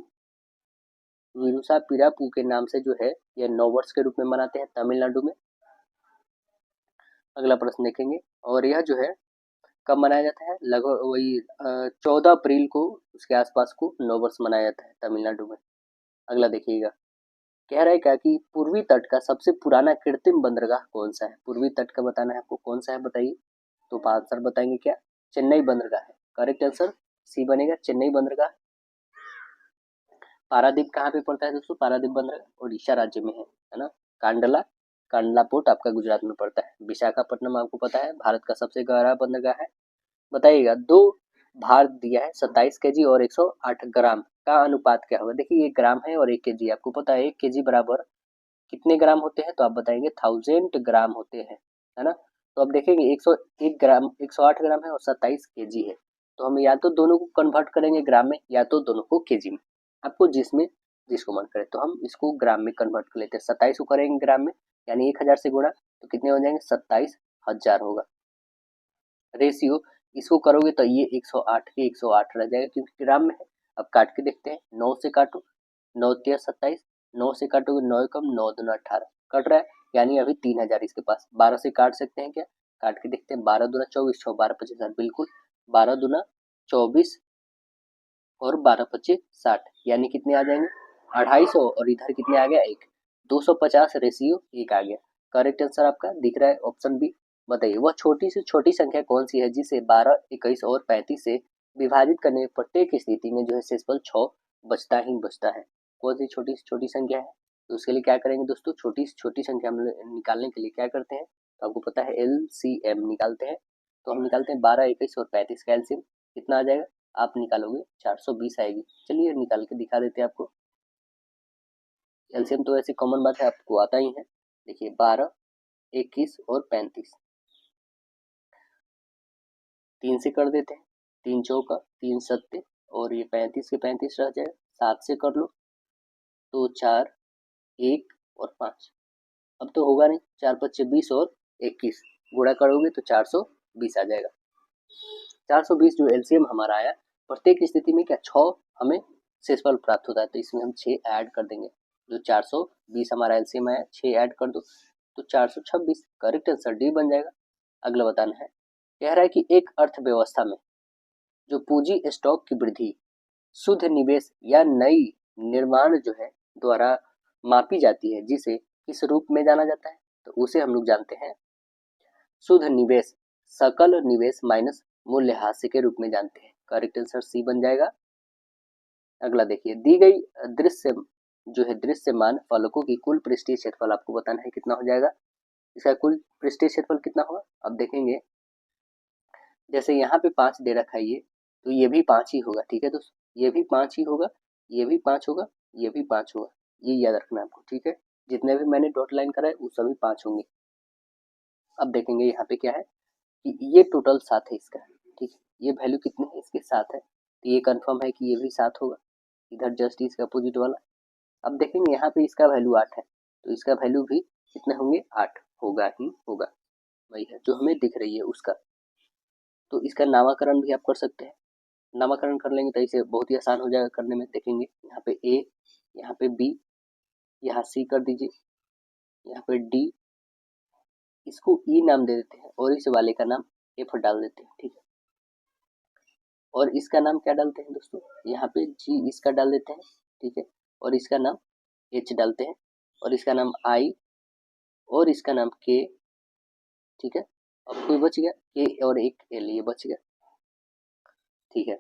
विरुसा पिरापू के नाम से जो है यह नव वर्ष के रूप में मनाते हैं तमिलनाडु में। अगला प्रश्न देखेंगे, और यह जो है कब मनाया जाता है, लगभग वही 14 अप्रैल को उसके आसपास को नव वर्ष मनाया जाता है तमिलनाडु में। अगला देखिएगा, कह रहा है क्या कि पूर्वी तट का सबसे पुराना कृत्रिम बंदरगाह कौन सा है, पूर्वी तट का बताना है आपको कौन सा है बताइए। तो आंसर बताएंगे क्या, चेन्नई बंदरगाह है। करेक्ट आंसर सी बनेगा, चेन्नई बंदरगाह। पारादीप कहाँ पे पड़ता है दोस्तों, पारादीप बंदरगाह उड़ीसा राज्य में है ना। कांडला, कांडला पोर्ट आपका गुजरात में पड़ता है। विशाखापट्टनम आपको पता है भारत का सबसे गहरा बंदरगाह है। बताइएगा, दो भार दिया है 27 kg और 108 ग्राम का अनुपात क्या होगा। देखिए ये ग्राम है और 1 kg, आपको पता है 1 kg बराबर कितने ग्राम होते हैं, तो आप बताएंगे 1000 ग्राम होते हैं, है ना। तो अब देखेंगे 101 ग्राम, 108 ग्राम है और 27 kg है, तो हम या तो दोनों को कन्वर्ट करेंगे ग्राम में या तो दोनों को केजी में, आपको जिसमें जिसको मन करे। तो हम इसको ग्राम में कन्वर्ट कर लेते हैं, 27 को करेंगे ग्राम में, यानी 1000 से गुणा तो कितने हो जाएंगे, 27,000 होगा। रेशियो इसको करोगे तो ये 108 के 108 रह जाएगा क्योंकि ग्राम में है। अब काट के देखते हैं, 9 से काटो, 9 तिया 27, 9 से काटोगे 9 कम 9 दूना 18, कट रहा है, यानी अभी 3000 इसके पास। 12 से काट सकते हैं क्या, काट के देखते हैं, 12 दूना 24, 6 12 25 60, बिल्कुल 12 दूना 24 और 12 25 60, यानी कितने आ जाएंगे 250, और इधर कितने आ गया एक, 250 रेशियो एक आ गया। करेक्ट आंसर आपका दिख रहा है ऑप्शन बी। बताइए, वह छोटी से छोटी संख्या कौन सी है जिसे 12, 21 और 35 से विभाजित करने में प्रत्येक स्थिति में जो है शेषफल 6 बचता ही बचता है। कौन सी छोटी से छोटी संख्या है, तो उसके लिए क्या करेंगे दोस्तों, छोटी से छोटी संख्या हम निकालने के लिए क्या करते हैं, तो आपको पता है LCM निकालते हैं। तो हम निकालते हैं 12, 21 और 35 का LCM कितना आ जाएगा, आप निकालोगे 420 आएगी। चलिए निकाल के दिखा देते हैं आपको। एलसीएम तो ऐसी कॉमन बात है, आपको आता ही है। देखिए 12, 21 और 35, 3 से कर देते हैं, 3 चौका 3 सत्ते, और ये 35 के 35 रह जाएगा, 7 से कर लो तो 4, 1 और 5। अब तो होगा नहीं, 4 पच्चे 20 और 21 गुणा करोगे तो 420 आ जाएगा। 420 जो एलसीएम हमारा आया, प्रत्येक स्थिति में क्या 6 हमें शेषफल प्राप्त होता है, तो इसमें हम 6 ऐड कर देंगे। जो 420 हमारा एलसीएम आया, 6 ऐड कर दो तो 426, करेक्ट आंसर डी बन जाएगा। अगला बताना है, कह रहा है कि एक अर्थव्यवस्था में जो पूंजी स्टॉक की वृद्धि शुद्ध निवेश या नई निर्माण जो है द्वारा मापी जाती है, जिसे किस रूप में जाना जाता है, तो उसे हम लोग जानते हैं शुद्ध निवेश, सकल निवेश माइनस मूल्यह्रास के रूप में जानते हैं। करेक्ट आंसर सी बन जाएगा। अगला देखिए, दी गई दृश्य जो है दृश्यमान फलकों की कुल पृष्ठीय क्षेत्रफल आपको बताना है कितना हो जाएगा, इसका कुल पृष्ठीय क्षेत्रफल कितना होगा। अब देखेंगे, जैसे यहाँ पे 5 दे रखा है ये, तो ये भी 5 ही होगा, ठीक है दोस्तों, ये भी 5 ही होगा, ये भी 5 होगा, ये भी 5 होगा, ये याद रखना आपको, ठीक है। जितने भी मैंने डॉट लाइन करा है वो सभी 5 होंगे। अब देखेंगे यहाँ पे क्या है कि ये टोटल 7 है इसका, ठीक है, ये वैल्यू कितने है इसके 7 है, तो ये कंफर्म है कि ये भी 7 होगा, इधर जस्ट इसका अपोजिट वाला। अब देखेंगे यहाँ पे इसका वैल्यू 8 है, तो इसका वैल्यू भी कितने होंगे, 8 होगा ही होगा, वही है जो हमें दिख रही है उसका। तो इसका नामाकरण भी आप कर सकते हैं, नामाकरण कर लेंगे तो इसे बहुत ही आसान हो जाएगा करने में। देखेंगे यहाँ पे ए, यहाँ पे बी, यहाँ सी कर दीजिए, यहाँ पे डी, इसको ई नाम दे देते हैं और इस वाले का नाम एफ डाल देते हैं, ठीक है। और इसका नाम क्या डालते हैं दोस्तों, यहाँ पे जी इसका डाल देते हैं, ठीक है, और इसका नाम एच डालते हैं, और इसका नाम आई, और इसका नाम के, ठीक है। अब कोई बच गया के और एक एल, ये बच गया, ठीक है।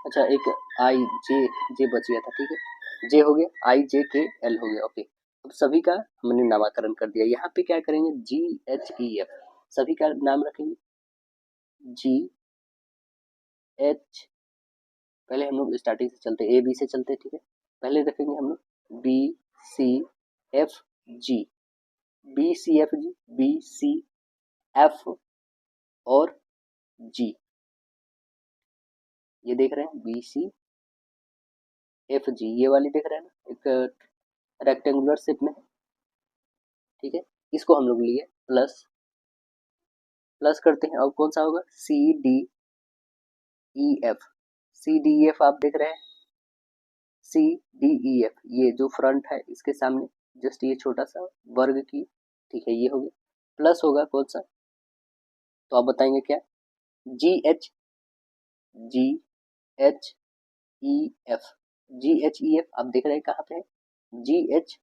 अच्छा एक आई जे, जे बच गया था, ठीक है, जे हो गया, आई जे के एल हो गया, ओके। अब सभी का हमने नामकरण कर दिया। यहाँ पे क्या करेंगे, जी एच ई एफ, सभी का नाम रखेंगे जी एच, पहले हम लोग स्टार्टिंग से चलते, ए बी से चलते, ठीक है। पहले रखेंगे हम लोग B C F G, B C F G, B C F और जी, ये देख रहे हैं बी सी एफ जी, ये वाली देख रहे हैं ना, एक रेक्टेंगुलर शेप में, ठीक है। इसको हम लोग लिए प्लस, प्लस करते हैं, अब कौन सा होगा, C D E F, C D E F आप देख रहे हैं, सी डी ई एफ, ये जो फ्रंट है इसके सामने जस्ट ये छोटा सा वर्ग की, ठीक है, ये हो गया। प्लस होगा कौन सा, तो आप बताएंगे क्या, जी एच, जी एच ई एफ, जी एच ई एफ आप देख रहे हैं कहाँ पे है, जी एच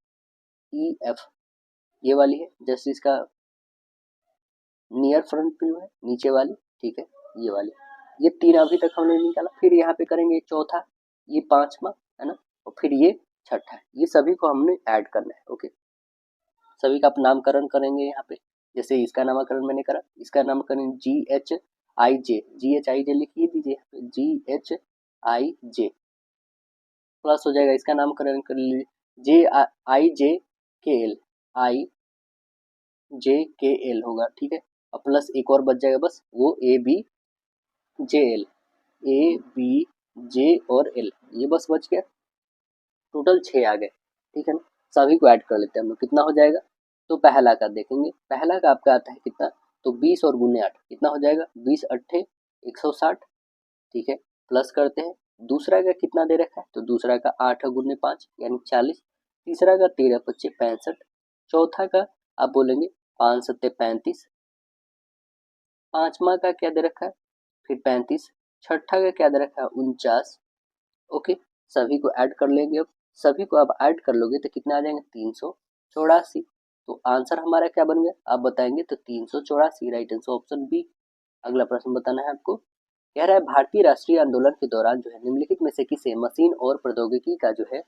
ई एफ, ये वाली है, जस्ट इसका नियर फ्रंट व्यू है, नीचे वाली, ठीक है, ये वाली। ये तीन अभी तक हमने निकाला, फिर यहाँ पे करेंगे चौथा, ये पांचवा है ना, और फिर ये छठा है, ये सभी को हमने ऐड करना है, ओके। सभी का नामकरण करेंगे यहाँ पे, जैसे इसका नामकरण मैंने करा, इसका नामकरण जी H I J, ji H I जे लिखिए दीजिए, जी एच आई जे, प्लस हो जाएगा, इसका नामकरण कर लीजिए जे आई जे के एल, आई जे के एल होगा, ठीक है। और प्लस एक और बच जाएगा बस, वो A B J L, A B J और एल, ये बस बच गया, टोटल 6 आ गए, ठीक है ना। सभी को ऐड कर लेते हैं हम लोग, कितना हो जाएगा, तो पहला का देखेंगे, पहला का आपका आता है कितना, तो 20 और गुने 8 कितना हो जाएगा, 20 अट्ठे 160, ठीक है, प्लस करते हैं। दूसरा का कितना दे रखा है, तो दूसरा का 8 गुने 5 यानी 40, तीसरा का 13 पच्चे 65, चौथा का आप बोलेंगे 5 सत्ते 35, पांचवा का क्या दे रखा है, फिर 35, छठा का क्या दे रखा है 49, ओके। सभी को ऐड कर लेंगे, अब सभी को आप ऐड कर लोगे तो कितना आ जाएंगे 384, तो आंसर हमारा क्या बन गया आप बताएंगे, तो 384 राइट आंसर ऑप्शन बी। अगला प्रश्न बताना है आपको, कह रहा है भारतीय राष्ट्रीय आंदोलन के दौरान जो है निम्नलिखित में से किसे मशीन और प्रौद्योगिकी का जो है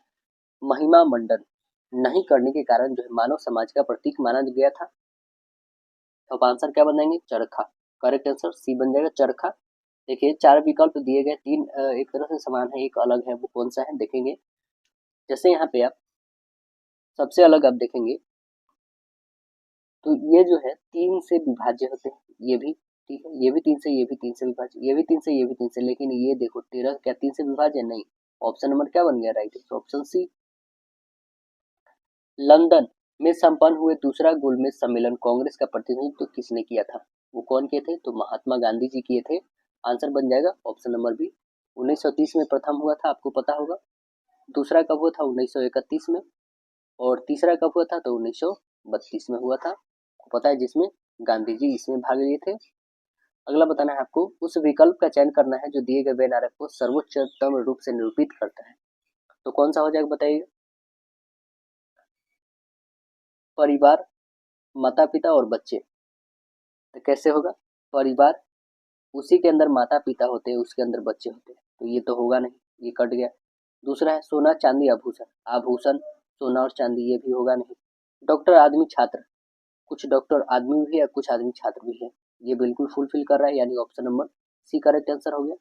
महिमा मंडन नहीं करने के कारण जो है मानव समाज का प्रतीक माना गया था, तो आप आंसर क्या बनाएंगे, चरखा, करेक्ट आंसर सी बन जाएगा चरखा। देखिए 4 विकल्प दिए गए, 3 एक तरह से समान है, एक अलग है, वो कौन सा है देखेंगे। जैसे यहाँ पे आप सबसे अलग आप देखेंगे तो ये जो है 3 से विभाज्य होते हैं, ये भी, ठीक है, ये भी 3 से, ये भी 3 से विभाज्य, ये भी 3 से, ये भी 3 से, लेकिन ये देखो 13 क्या 3 से विभाज्य नहीं, ऑप्शन नंबर क्या बन गया राइट, ऑप्शन सी। लंदन में संपन्न हुए दूसरा गोलमेज सम्मेलन कांग्रेस का प्रतिनिधित्व किसने किया था, वो कौन किए थे, तो महात्मा गांधी जी किए थे, आंसर बन जाएगा ऑप्शन नंबर बी। 1930 में प्रथम हुआ था, आपको पता होगा, दूसरा कब हुआ था 1931 में, और तीसरा कब हुआ था, तो 1932 में हुआ था, आपको पता है, जिसमें गांधी जी इसमें भाग लिए थे। अगला बताना है आपको, उस विकल्प का चयन करना है जो दिए गए व्यय नारक को सर्वोच्चतम रूप से निरूपित करता है, तो कौन सा हो जाएगा बताइए, परिवार, माता पिता और बच्चे, तो कैसे होगा, परिवार, उसी के अंदर माता पिता होते हैं, उसके अंदर बच्चे होते हैं, तो ये तो होगा नहीं, ये कट गया। दूसरा है सोना चांदी आभूषण, आभूषण सोना और चांदी, ये भी होगा नहीं। डॉक्टर आदमी छात्र, कुछ डॉक्टर आदमी भी है, कुछ आदमी छात्र भी है, ये बिल्कुल फुलफिल कर रहा है, यानी option number C correct answer हो गया।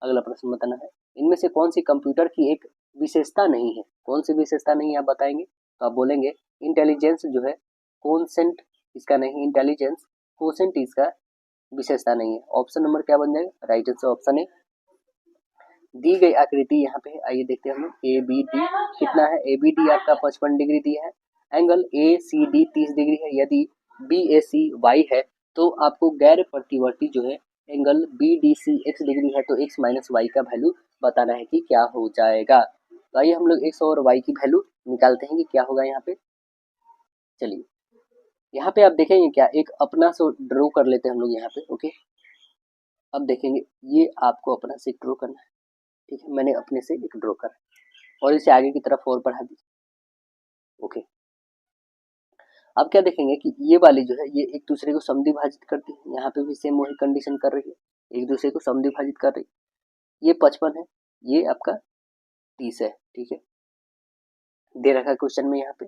अगला प्रश्न बताना है, इनमें से कौन सी कंप्यूटर की एक विशेषता नहीं है, कौन सी विशेषता नहीं है आप बताएंगे, तो आप बोलेंगे इंटेलिजेंस जो है, कोसेंट इसका नहीं, इंटेलिजेंस कोसेंट इसका विशेषता नहीं है, ऑप्शन नंबर क्या बन जाएगा राइट आंसर ऑप्शन ए। दी गई आकृति यहाँ पे आइए देखते हैं हम लोग, ए बी डी कितना है, ए बी डी आपका 55 डिग्री दिया है, angle A C D 30 degree है, यदि बी ए सी वाई है तो आपको गैर प्रतिवर्ती जो है angle B D C X degree है, तो एक्स माइनस वाई का वैल्यू बताना है कि क्या हो जाएगा। तो आइए हम लोग एक्स और वाई की वैल्यू निकालते हैं कि क्या होगा यहाँ पे। चलिए यहाँ पे आप देखेंगे क्या, एक अपना सो ड्रॉ कर लेते हैं हम लोग यहाँ पे, ओके। अब देखेंगे, ये आपको अपना से ड्रॉ करना है, ठीक है। मैंने अपने से एक ड्रॉ करा और इसे आगे की तरफ और बढ़ा दीजिए। ओके, अब क्या देखेंगे कि ये वाली जो है ये एक दूसरे को समद्विभाजित करती है। यहाँ पे भी सेम वही कंडीशन कर रही है, एक दूसरे को समद्विभाजित कर रही है। ये 55 है, ये आपका 30 है, ठीक है, दे रखा है क्वेश्चन में यहाँ पे।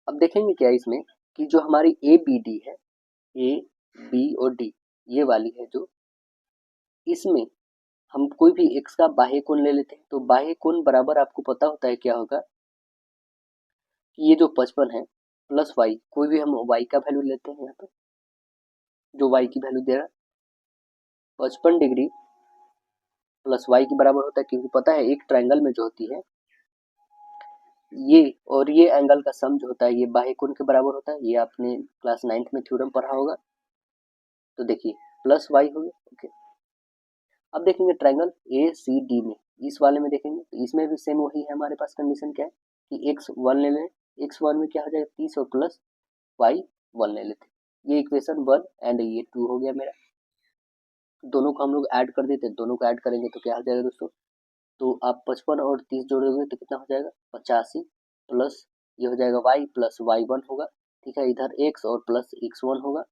अब देखेंगे क्या इसमें कि जो हमारी ए बी डी है, ए बी और डी, ये वाली है जो, इसमें हम कोई भी एक्स का बाह्य कोण ले लेते हैं। तो बाह्य कोण बराबर आपको पता होता है क्या होगा कि ये जो 55 है प्लस वाई, कोई भी हम वाई का वैल्यू लेते हैं यहाँ पे, जो वाई की वैल्यू दे रहा है 55 डिग्री प्लस वाई के बराबर होता है, क्योंकि पता है एक ट्रायंगल में जो होती है ये और ये एंगल का सम जो होता है ये बाह्य कोण के बराबर होता है। ये आपने क्लास 9th में थ्योरम पढ़ा होगा। तो देखिए प्लस वाई हो गया। ओके, अब देखेंगे ट्रायंगल ए सी डी में, इस वाले में देखेंगे तो इसमें भी सेम वही है। हमारे पास कंडीशन क्या है कि एक्स वन ले लें, एक्स वन में क्या हो जाएगा 30 और प्लस वाई वन ले लेते हैं। ये इक्वेशन 1 एंड ये 2 हो गया मेरा। दोनों को हम लोग ऐड कर देते हैं, दोनों को ऐड करेंगे तो क्या हो जाएगा दोस्तों, तो आप 55 और 30 जोड़ोगे तो कितना हो जाएगा 85 प्लस ये हो जाएगा वाई प्लस वाई वन होगा, ठीक है। इधर एक्स और प्लस एक्स वन होगा।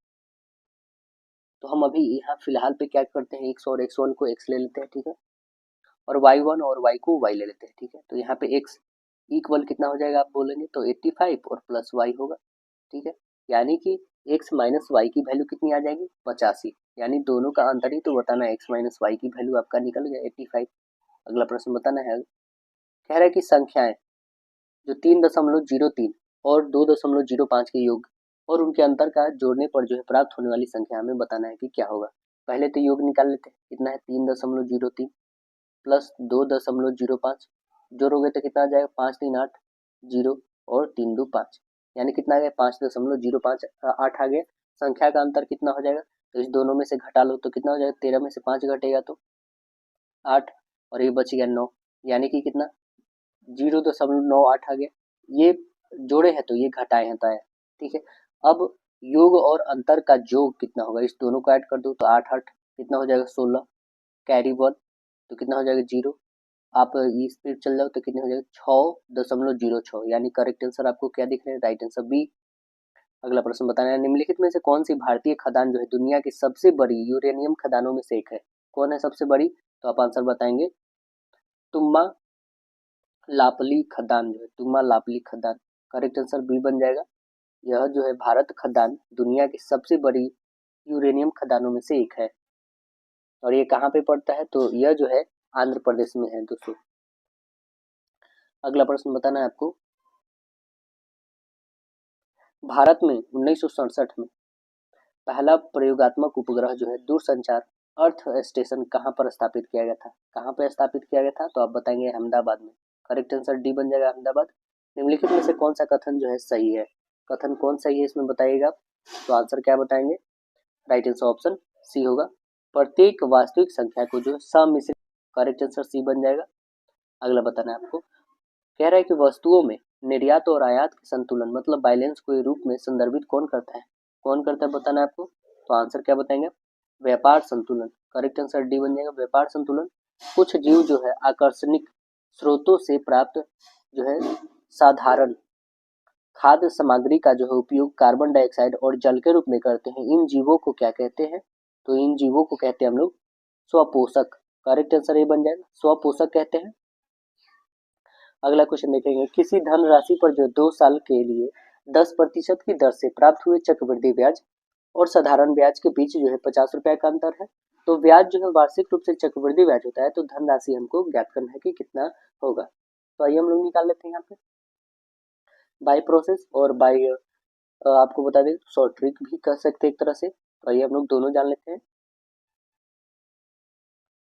तो हम अभी यहाँ फिलहाल पे क्या करते हैं, एक्स और एक्स वन को एक्स ले लेते हैं, ठीक है, और वाई वन और वाई को वाई ले लेते हैं, ठीक है। तो यहाँ पे एक्स इक्वल कितना हो जाएगा आप बोलेंगे तो 85 और प्लस वाई होगा, ठीक है। यानी कि एक्स माइनस वाई की वैल्यू कितनी आ जाएगी 85, यानी दोनों का अंतर ही तो बताना है। एक्स माइनस वाई की वैल्यू आपका निकल गया 85। अगला प्रश्न बताना है, कह रहा है कि संख्याएं जो 3.03 और 2.05 के योग और उनके अंतर का जोड़ने पर जो है प्राप्त होने वाली संख्या हमें बताना है कि क्या होगा। पहले तो योग निकाल लेते हैं, कितना है 3.03 प्लस 2.05, जोड़ोगे तो कितना आ जाएगा 5 3 8 0 और 3 2 5, यानी कितना आ गया 5.05 8 आ गया। संख्या का अंतर कितना हो जाएगा, तो इस दोनों में से घटा लो तो कितना हो जाएगा, 13 में से 5 घटेगा तो 8 और ये बच गया 9, यानी कि कितना 0.98 आ गया। ये जोड़े हैं तो ये घटाए हैं, तो ठीक है। अब योग और अंतर का योग कितना होगा, इस दोनों को ऐड कर दो तो 8 8 कितना हो जाएगा 16, कैरी 1 तो कितना हो जाएगा 0। आप इस स्पीड चल जाओ तो कितने हो जाएगा 6.06, यानी करेक्ट आंसर आपको क्या दिख रहा है, राइट आंसर बी। अगला प्रश्न बताना है, निम्नलिखित में से कौन सी भारतीय खदान जो है दुनिया की सबसे बड़ी यूरेनियम खदानों में से एक है। कौन है सबसे बड़ी, तो आप आंसर बताएंगे तुम्मा लापली खदान जो है, तुम्मा लापली खदान, करेक्ट आंसर बी बन जाएगा। यह जो है भारत खदान दुनिया की सबसे बड़ी यूरेनियम खदानों में से एक है और ये कहाँ पे पड़ता है, तो यह जो है आंध्र प्रदेश में है दोस्तों। अगला प्रश्न बताना है आपको, भारत में 1967 में पहला प्रयोगात्मक उपग्रह जो है दूरसंचार अर्थ स्टेशन कहाँ पर स्थापित किया गया था। कहाँ पर स्थापित किया गया था, तो आप बताएंगे अहमदाबाद में, करेक्ट आंसर डी बन जाएगा अहमदाबाद। निम्नलिखित में से कौन सा कथन जो है सही है, कथन कौन सही है इसमें बताइएगा, तो आंसर क्या बताएंगे, राइट आंसर ऑप्शन सी होगा। प्रत्येक वास्तविक संख्या को जो है सम्मिश्रित, करेक्ट आंसर सी बन जाएगा। अगला बताना है आपको, कह रहा है कि वस्तुओं में निर्यात और आयात के संतुलन मतलब बैलेंस को रूप में संदर्भित कौन करता है, कौन करता है बताना है आपको, तो आंसर क्या बताएंगे, व्यापार संतुलन, करेक्ट आंसर डी बन जाएगा व्यापार संतुलन। कुछ जीव जो है आकर्षणिक स्रोतों से प्राप्त जो है साधारण खाद्य सामग्री का जो है उपयोग कार्बन डाइऑक्साइड और जल के रूप में करते हैं। इन जीवों को क्या कहते हैं, तो इन जीवों को कहते हैं हम लोग स्वपोषक, करेक्ट आंसर ये बन जाएगा स्वपोषक कहते हैं। अगला क्वेश्चन देखेंगे, किसी धन राशि पर जो 2 साल के लिए 10% की दर से प्राप्त हुए चक्रवृद्धि ब्याज और साधारण ब्याज के बीच जो है 50 रुपया का अंतर है। तो ब्याज जो है वार्षिक रूप से चक्रवृद्धि ब्याज होता है, तो धन राशि हमको ज्ञात करना है कि कितना होगा। तो आइए हम लोग निकाल लेते हैं यहाँ पे बाय प्रोसेस और बाय आपको बता दें शॉर्ट ट्रिक भी कर सकते हैं एक तरह से। तो आइए हम लोग दोनों जान लेते हैं।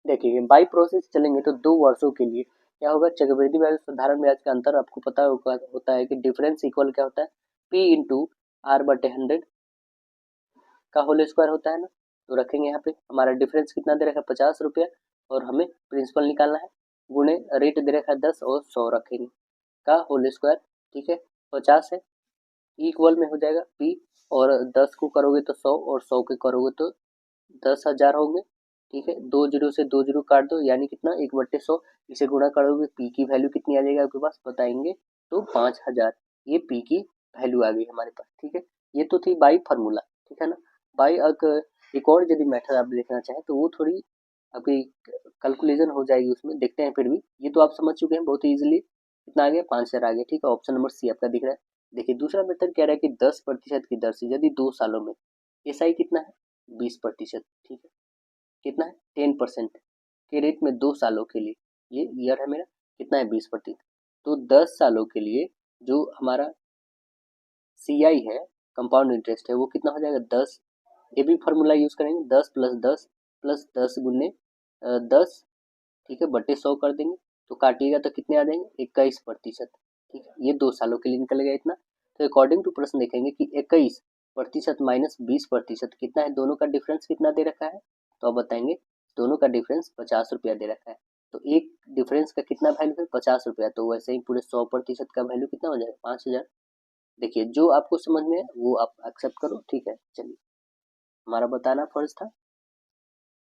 देखिए बाई प्रोसेस चलेंगे तो 2 वर्षों के लिए क्या होगा, चक्रवृद्धि ब्याज साधारण ब्याज का अंतर आपको पता होता है कि डिफरेंस इक्वल क्या होता है, पी इंटू आर बटे 100 का होल स्क्वायर होता है ना। तो रखेंगे यहाँ पे हमारा डिफरेंस कितना दे रखा है 50 रुपया और हमें प्रिंसिपल निकालना है, गुणे रेट दे रखा है 10 और 100 रखेंगे का होल स्क्वायर, ठीक है। 50 है इक्वल में हो जाएगा पी और 10 को करोगे तो 100 और 100 के करोगे तो 10,000 होंगे ठीक है, 2 जीरो से 2 जीरो काट दो, यानी कितना 1/100। इसे गुणा करोगे, पी की वैल्यू कितनी आ जाएगी आपके पास बताएंगे, तो 5000। ये पी की वैल्यू आ गई हमारे पास। ठीक है, ये तो थी बाई फार्मूला। ठीक है ना। बाई अगर एक और यदि मेथड आप देखना चाहें तो वो थोड़ी आपकी कैलकुलेशन हो जाएगी, उसमें देखते हैं। फिर भी ये तो आप समझ चुके हैं बहुत इजीली। कितना आ गया 5000 आ गया। ठीक है, ऑप्शन नंबर सी आपका दिख रहा है। देखिए दूसरा मेथड कह रहा है कि 10% की दर से यदि 2 सालों में एसआई कितना है 20%। ठीक है, कितना है 10% के रेट में 2 सालों के लिए, ये ईयर है मेरा, कितना है 20%। तो 10 सालों के लिए जो हमारा सी आई है, कंपाउंड इंटरेस्ट है, वो कितना हो जाएगा 10। ये भी फार्मूला यूज करेंगे, 10 + 10 + 10 × 10। ठीक है, बटे 100 कर देंगे, तो काटिएगा तो कितने आ जाएंगे 21%। ठीक है, ये 2 सालों के लिए निकल गया इतना। तो अकॉर्डिंग टू प्रश्न देखेंगे कि 21% माइनस 20% कितना है, दोनों का डिफरेंस कितना दे रखा है, तो आप बताएंगे दोनों का डिफरेंस 50 रुपया दे रखा है। तो एक डिफरेंस का कितना वैल्यू है 50 रुपया, तो वैसे ही पूरे 100% का वैल्यू कितना हो जाएगा 5000। देखिए जो आपको समझ में है वो आप एक्सेप्ट करो। ठीक है, चलिए हमारा बताना फर्ज था।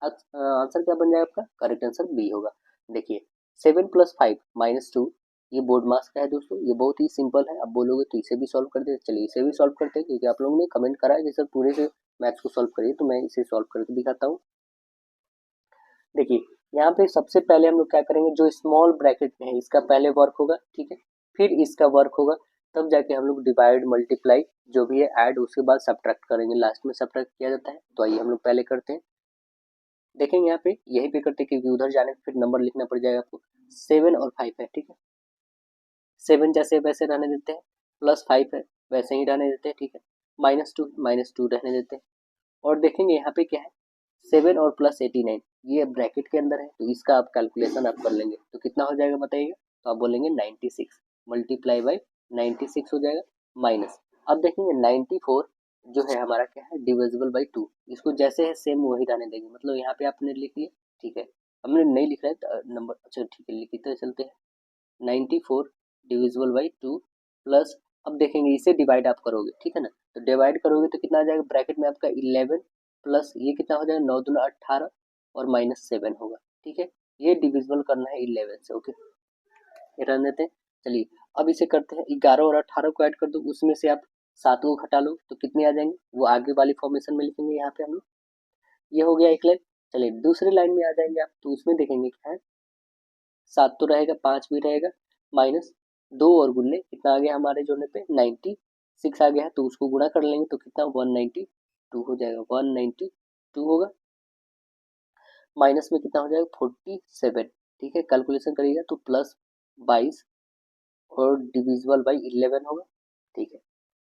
आंसर क्या बन जाएगा आपका, करेक्ट आंसर बी होगा। देखिए 7 + 5 - 2, ये बोर्ड मास का है दोस्तों, ये बहुत ही सिंपल है। आप बोलोगे तो इसे भी सॉल्व कर दे, चलिए इसे भी सॉल्व करते हैं, क्योंकि आप लोगों ने कमेंट करा है कि सर पूरे से मैथ्स को सॉल्व करिए, तो मैं इसे सॉल्व करके दिखाता हूँ। देखिए यहाँ पे सबसे पहले हम लोग क्या करेंगे, जो स्मॉल ब्रैकेट में है इसका पहले वर्क होगा। ठीक है, फिर इसका वर्क होगा, तब जाके हम लोग डिवाइड मल्टीप्लाई जो भी है ऐड, उसके बाद सब्ट्रैक्ट करेंगे, लास्ट में सब्ट्रैक्ट किया जाता है। तो आइए हम लोग पहले करते हैं। देखेंगे यहाँ पे यही पे करते, क्योंकि उधर जाने फिर नंबर लिखना पड़ जाएगा आपको। 7 और 5 है। ठीक है, 7 जैसे वैसे रहने देते हैं, +5 है वैसे ही रहने देते हैं। ठीक है, -2 रहने देते हैं। और देखेंगे यहाँ पे क्या है 7 और +89, ये ब्रैकेट के अंदर है, तो इसका आप कैलकुलेशन आप कर लेंगे तो कितना हो जाएगा बताइएगा, तो आप बोलेंगे 96 मल्टीप्लाई बाई 96 हो जाएगा माइनस। अब देखेंगे 94 जो है हमारा क्या है डिविजिबल बाई 2, इसको जैसे है सेम वही रहने देंगे। मतलब यहाँ पे आपने लिख लिया। ठीक है, हमने नहीं लिख रहा है नंबर, अच्छा ठीक है लिखते चलते हैं। 94 डिविजिबल बाई 2 प्लस, अब देखेंगे इसे डिवाइड आप करोगे। ठीक है ना, तो डिवाइड करोगे तो कितना आ जाएगा ब्रैकेट में आपका 11 प्लस ये कितना हो जाएगा 9 दूना 18 और -7 होगा। ठीक है, ये डिविजिबल करना है 11 से। ओके, ये रहने देते हैं। चलिए अब इसे करते हैं, 11 और 18 को ऐड कर दो, उसमें से आप 7 को घटा लो तो कितने आ जाएंगे, वो आगे वाली फॉर्मेशन में लिखेंगे यहाँ पे हम लोग। ये हो गया एक लाइन। चलिए दूसरी लाइन में आ जाएंगे आप, तो उसमें देखेंगे क्या है 7 तो रहेगा, 5 भी रहेगा, माइनस 2 और गुणले कितना आ गया हमारे जोड़ने पे 96 आ गया है, तो उसको गुणा कर लेंगे तो कितना 192 हो जाएगा, 192 होगा। माइनस में कितना हो जाएगा 47। ठीक है, कैलकुलेशन करिएगा तो +22 और डिविजिबल बाई 11 होगा। ठीक है,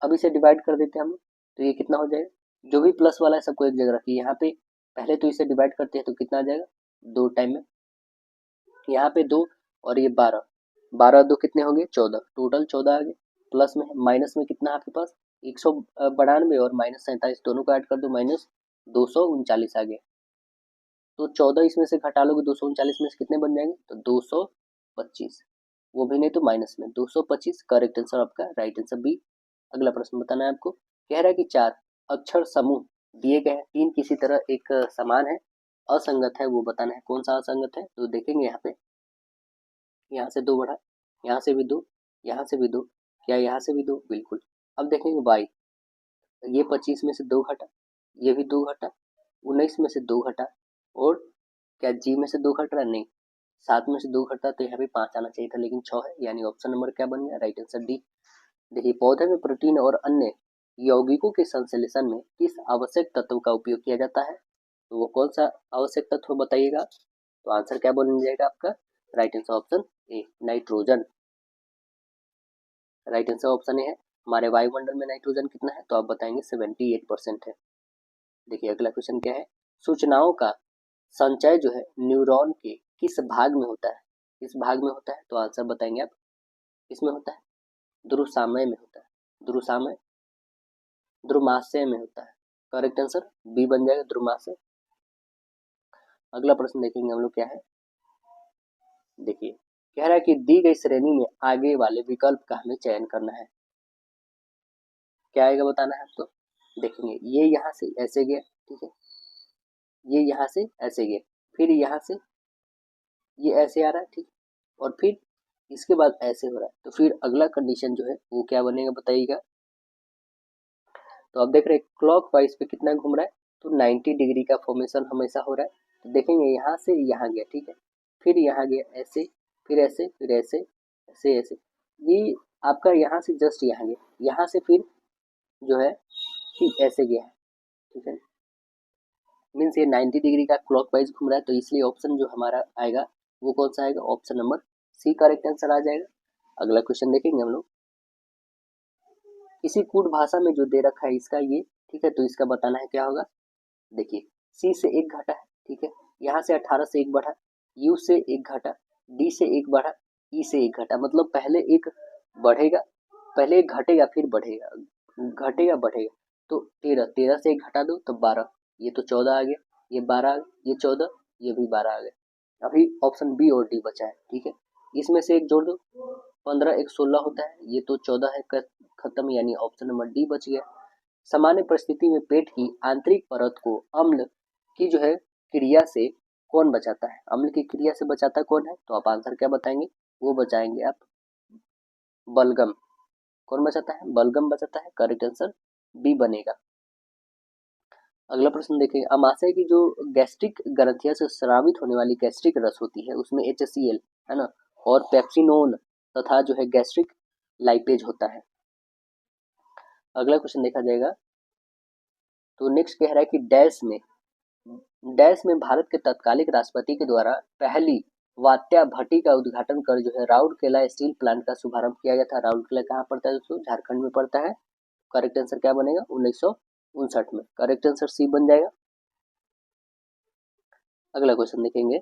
अब इसे डिवाइड कर देते हैं हम लोग, तो ये कितना हो जाएगा, जो भी प्लस वाला है सबको एक जगह रखिए। यहाँ पे पहले तो इसे डिवाइड करते हैं तो कितना आ जाएगा 2 टाइम में, यहाँ पे 2 और ये 12, 12 2 कितने हो गए 14, टोटल 14 आ गए। प्लस में माइनस में कितना है आपके पास 192 और -47 दोनों को ऐड कर दो, -239 आ गए। तो 14 इसमें से घटा लोगे 239 में से कितने बन जाएंगे, तो 225, वो भी नहीं तो माइनस में 225। करेक्ट आंसर आपका राइट आंसर बी। अगला प्रश्न बताना है आपको, कह रहा है कि 4 अक्षर समूह दिए गए हैं, 3 किसी तरह एक समान है, असंगत है, वो बताना है कौन सा असंगत है। तो देखेंगे यहाँ पे, यहाँ से 2 बढ़ा, यहाँ से भी 2, यहाँ से भी 2, क्या यहाँ से भी 2, बिल्कुल। अब देखेंगे y, ये 25 में से 2 घटा, ये भी 2 घटा, 19 में से 2 घटा, और क्या g में से 2 घट रहा है, नहीं, 7 में से 2 घटा, तो यहाँ पे 5 आना चाहिए था लेकिन 6 है, यानी ऑप्शन नंबर क्या बन गया राइट आंसर डी। देखिए पौधे में प्रोटीन और अन्य यौगिकों के संश्लेषण में किस आवश्यक तत्व का उपयोग किया जाता है, तो वो कौन सा आवश्यक तत्व बताइएगा, तो आंसर क्या बन जाएगा आपका right answer option A nitrogen. Right answer option A है। हमारे वायुमंडल में नाइट्रोजन कितना है, तो आप बताएंगे 78% है। देखिए अगला क्वेश्चन क्या है, सूचनाओं का संचय जो है न्यूरॉन के किस भाग में होता है, किस भाग में होता है, तो आंसर बताएंगे आप, किसमें होता है, ध्रुवसामय में होता है, ध्रुवसामय, ध्रुमाशय में होता है। करेक्ट आंसर बी बन जाएगा ध्रुमाशय। अगला प्रश्न देखेंगे हम लोग क्या है, देखिए कह रहा है कि दी गई श्रेणी में आगे वाले विकल्प का हमें चयन करना है, क्या आएगा बताना है आपको। देखेंगे ये यहाँ से ऐसे गया, ठीक है, ये यहाँ से ऐसे गया, फिर यहाँ से ये ऐसे आ रहा है, ठीक, और फिर इसके बाद ऐसे हो रहा है, तो फिर अगला कंडीशन जो है वो क्या बनेगा बताइएगा। तो आप देख रहे हैं क्लॉक वाइज पे कितना घूम रहा है, तो 90 डिग्री का फॉर्मेशन हमेशा हो रहा है। तो देखेंगे यहाँ से यहाँ गया, ठीक है, फिर यहाँ गया ऐसे, फिर ऐसे, फिर ऐसे, ऐसे ऐसे, ये आपका यहाँ से जस्ट यहाँ गया, यहाँ से फिर जो है फिर ऐसे गया है, ठीक है, मीन्स ये 90 डिग्री का क्लॉक वाइज घूम रहा है। तो इसलिए ऑप्शन जो हमारा आएगा वो कौन सा आएगा, option number C correct answer आ जाएगा। अगला क्वेश्चन देखेंगे हम लोग, किसी कूट भाषा में जो दे रखा है इसका ये, ठीक है, तो इसका बताना है क्या होगा। देखिए सी से एक घटा है, ठीक है, यहाँ से 18 से एक बढ़ा, यू से एक घटा, डी से एक बढ़ा, ई से एक घटा, मतलब पहले एक बढ़ेगा, पहले एक घटेगा फिर बढ़ेगा, घटेगा बढ़ेगा। तो 13, 13 से एक घटा दो तो 12, ये तो 14 आ गया, ये 12 आ गया, ये 14, ये भी 12 आ गया। अभी ऑप्शन बी और डी बचा है, ठीक है, इसमें से एक जोड़ दो, 15 एक 16 होता है, ये तो 14 है, खत्म, यानी ऑप्शन नंबर डी बच गया। सामान्य परिस्थिति में पेट की आंतरिक परत को अम्ल की जो है क्रिया से कौन बचाता है, अम्ल की क्रिया से बचाता कौन है, तो आप आंसर क्या बताएंगे, वो बचाएंगे आप बलगम। कौन बचाता है, बलगम बचाता है, करेक्ट आंसर बी बनेगा। अगला प्रश्न देखेंगे, अमाशय की जो गैस्ट्रिक ग्रंथिया से स्रावित होने वाली गैस्ट्रिक रस होती है उसमें HCl है ना, और पेप्सिनोन तथा जो है गैस्ट्रिक लाइपेज होता है। अगला क्वेश्चन देखा जाएगा, तो नेक्स्ट कह रहा है कि डैश में भारत के तत्कालिक राष्ट्रपति के द्वारा पहली वात्या भट्टी का उद्घाटन कर जो है राउरकेला स्टील प्लांट का शुभारंभ किया गया था। राउरकेला कहाँ पड़ता है दोस्तों, झारखंड में पड़ता है। करेक्ट आंसर क्या बनेगा, 1959 में, करेक्ट आंसर सी बन जाएगा। अगला क्वेश्चन देखेंगे,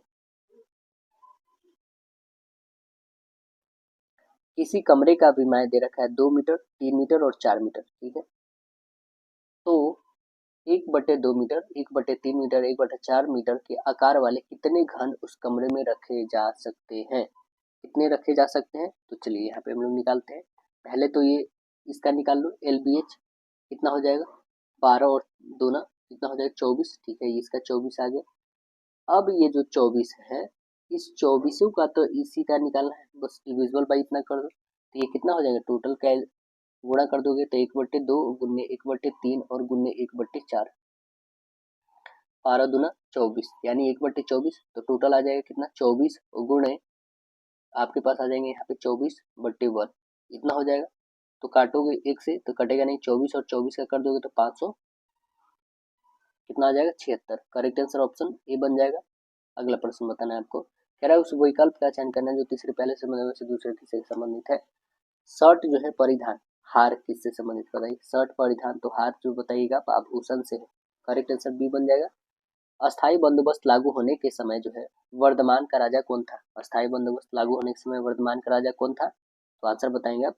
किसी कमरे का विमाय दे रखा है 2 मीटर, 3 मीटर और 4 मीटर, ठीक है, तो 1/2 मीटर, 1/3 मीटर, 1/4 मीटर के आकार वाले कितने घन उस कमरे में रखे जा सकते हैं, कितने रखे जा सकते हैं, तो चलिए यहाँ पे हम लोग निकालते हैं। पहले तो ये इसका निकाल लो, LBH कितना हो जाएगा, 12 और 2 ना कितना हो जाएगा 24, ठीक है, इसका 24 आ गया। अब ये जो 24 है, इस 24 का तो इसी का निकालना है, बस डिविजिबल बाई इतना कर दो, तो ये कितना हो जाएगा, टोटल क्या गुणा कर दोगे तो 1/2 गुन्ने 1/3 और गुन्ने 1/4, 12 दूना 24, यानी 1/24, तो टोटल आ जाएगा कितना 24 और गुणे आपके पास आ जाएंगे यहाँ पे 24/1, इतना हो जाएगा। तो काटोगे एक से तो कटेगा नहीं, 24 और 24 का कर दोगे तो 500 कितना आ जाएगा 76, करेक्ट आंसर ऑप्शन ए बन जाएगा। अगला प्रश्न बताना है आपको, कह रहा है उस विकल्प का चयन करना है जो तीसरे पहले संबंधित से दूसरे तीसरे संबंधित है। शर्ट जो है परिधान, हार किससे संबंधित बताइए, शर्ट परिधान, तो हार जो बताइएगा आभूषण से है, करेक्ट आंसर बी बन जाएगा। अस्थायी बंदोबस्त लागू होने के समय जो है वर्धमान का राजा कौन था, अस्थायी बंदोबस्त लागू होने के समय वर्धमान का राजा कौन था, तो आंसर बताएंगे आप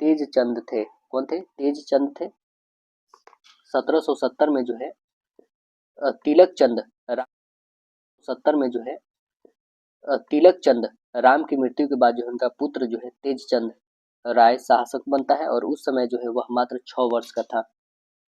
तेज चंद थे, कौन थे, तेज चंद थे। 1770 में जो है तिलक चंद 70 में जो है तिलक चंद राम की मृत्यु के बाद जो है उनका पुत्र जो है तेज चंद राय शासक बनता है, और उस समय जो है वह मात्र 6 वर्ष का था।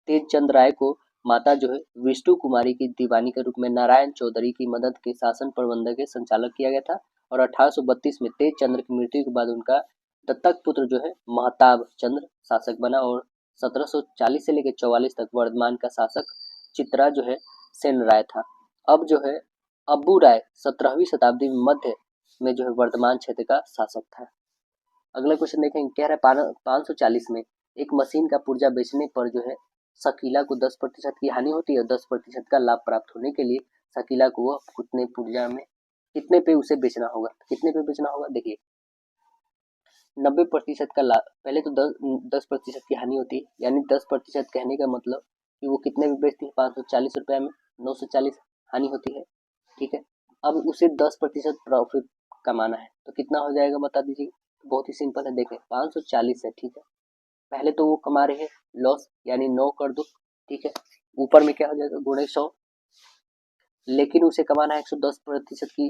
तेज चंद राय को माता जो है विष्णु कुमारी की दीवानी के रूप में नारायण चौधरी की मदद के शासन प्रबंधक के संचालक किया गया था, और 1832 में तेज चंद्र की मृत्यु के बाद उनका दत्तक पुत्र जो है महताब चंद्र शासक बना, और 1740 से लेकर 44 तक वर्धमान का शासक चित्रा जो है सेन राय था। अब जो है अब्बू राय 17वीं शताब्दी में मध्य में जो है वर्धमान क्षेत्र का शासक था। अगला क्वेश्चन देखेंगे, कह रहा है 540 में एक मशीन का पुर्जा बेचने पर जो है शकीला को 10% की हानि होती है, और 10% का लाभ प्राप्त होने के लिए शकीला को वह कितने पुर्जा में कितने पे उसे बेचना होगा, कितने पे बेचना होगा, देखिए 90% का लाभ, पहले तो 10% की हानि होती है, यानी 10% कहने का मतलब कि वो कितने में बेचती है, 540 रुपया में 940 हानि होती है, ठीक है। अब उसे 10% प्रॉफिट कमाना है तो कितना हो जाएगा बता दीजिए, बहुत ही सिंपल है, देखें 540 है, ठीक है, पहले तो वो कमा रहे हैं लॉस, यानी 9 कर दो, ठीक है, ऊपर में क्या हो जाएगा गुणे 100, लेकिन उसे कमाना है 110% की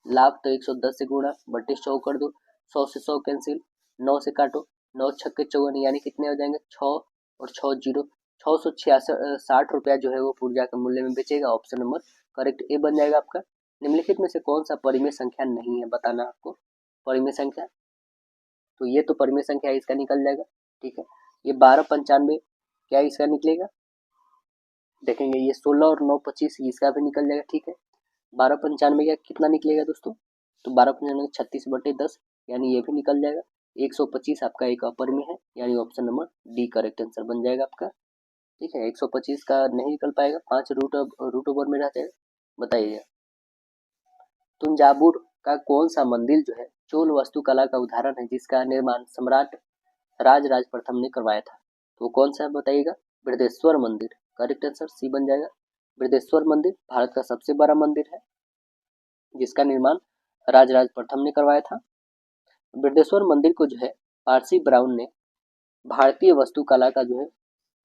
लाभ, तो 110 से गुणा बटे 100 कर दो, 100 से 100 कैंसिल, 9 से काटो, 9 छक्के 54, यानी कितने हो जाएंगे 6 और 6 जीरो, ₹660 जो है वो ऊर्जा के मूल्य में बेचेगा। ऑप्शन नंबर करेक्ट ए बन जाएगा आपका। निम्नलिखित में से कौन सा परिमेय संख्या नहीं है, बताना आपको। परिमेय संख्या, तो ये तो परिमेय संख्या इसका निकल जाएगा, ठीक है। ये 1295 क्या इसका निकलेगा, देखेंगे ये 16 और 9 25 इसका भी निकल जाएगा, ठीक है। 1295 का कितना निकलेगा दोस्तों, तो 1295 36/10 यानी ये भी निकल जाएगा। 125 आपका एक अपर में है, यानी option number D correct answer बन जाएगा आपका, ठीक है। 125 का नहीं निकल पाएगा, 5 रूट ओवर में रहते हैं। बताइए तंजावुर का कौन सा मंदिर जो है चोल वास्तुकला का उदाहरण है, जिसका निर्माण सम्राट राजराज प्रथम ने करवाया था, तो कौन सा है बताइएगा। बृहदेश्वर मंदिर, करेक्ट आंसर सी बन जाएगा। बृहदेश्वर मंदिर भारत का सबसे बड़ा मंदिर है, जिसका निर्माण राजराज प्रथम ने करवाया था। बृहदेश्वर मंदिर को जो है पारसी ब्राउन ने भारतीय वास्तुकला का जो है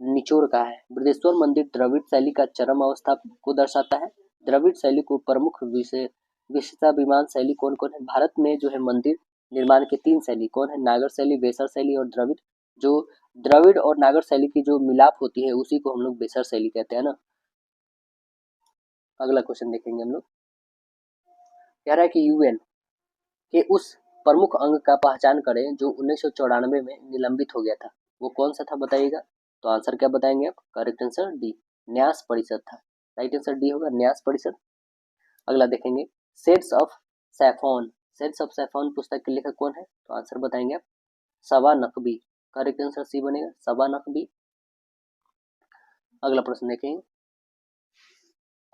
निचोड़ कहा है। बृहदेश्वर मंदिर द्रविड़ शैली का चरम अवस्था को दर्शाता है। द्रविड़ शैली को प्रमुख विशेषता विमान शैली कौन कौन है, भारत में जो है मंदिर निर्माण के 3 शैली कौन है, नागर शैली, बेसर शैली और द्रविड़। जो द्रविड़ और नागर शैली की जो मिलाप होती है उसी को हम लोग बेसर शैली कहते हैं ना। अगला क्वेश्चन देखेंगे हम लोग, कह रहा है कि यूएन के उस प्रमुख अंग का पहचान करें जो 1994 में निलंबित हो गया था, वो कौन सा था बताइएगा। तो आंसर क्या बताएंगे आप, करेक्ट आंसर डी न्यास परिषद था, राइट आंसर डी होगा न्यास परिषद। अगला देखेंगे शेड्स ऑफ सैफोन, शेड्स ऑफ सैफोन पुस्तक के लेखक कौन है, तो आंसर बताएंगे आप सबा नकवी, करेक्ट आंसर सी बनेगा सबा नकवी। अगला प्रश्न देखेंगे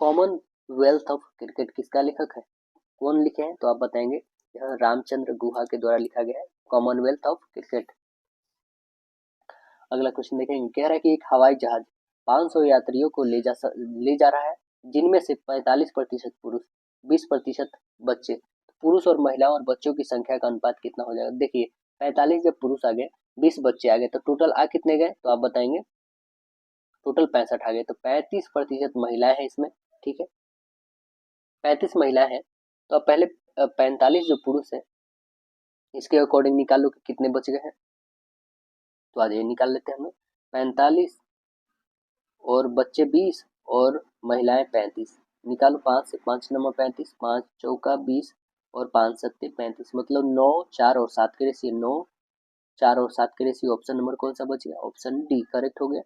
कॉमनवेल्थ ऑफ क्रिकेट किसका लेखक है, कौन लिखे हैं, तो आप बताएंगे यह रामचंद्र गुहा के द्वारा लिखा गया है, कॉमनवेल्थ ऑफ क्रिकेट। अगला क्वेश्चन देखेंगे, कह रहा है कि एक हवाई जहाज 500 यात्रियों को ले जा रहा है, जिनमें से 45% पुरुष 20% बच्चे। पुरुष और महिलाओं और बच्चों की संख्या का अनुपात कितना हो जाएगा। देखिए 45 जब पुरुष आ गए 20 बच्चे आ गए तो टोटल आ कितने गए, तो आप बताएंगे टोटल 65 आ गए, तो 35% महिलाएं हैं इसमें, ठीक है। 35 महिलाएं हैं, तो अब पहले 45 जो पुरुष है इसके अकॉर्डिंग निकालो कि कितने बच गए हैं, तो आज ये निकाल लेते हैं हम लोग। 45 और बच्चे 20 और महिलाएं 35, निकालो 5 से 5 नंबर 35, 5 चौका 20 और 5 सत्ते 35, मतलब 9 4 और 7 के रेशियो 9 4 और 7 के रेशियो ऑप्शन नंबर कौन सा बच गया, ऑप्शन डी करेक्ट हो गया।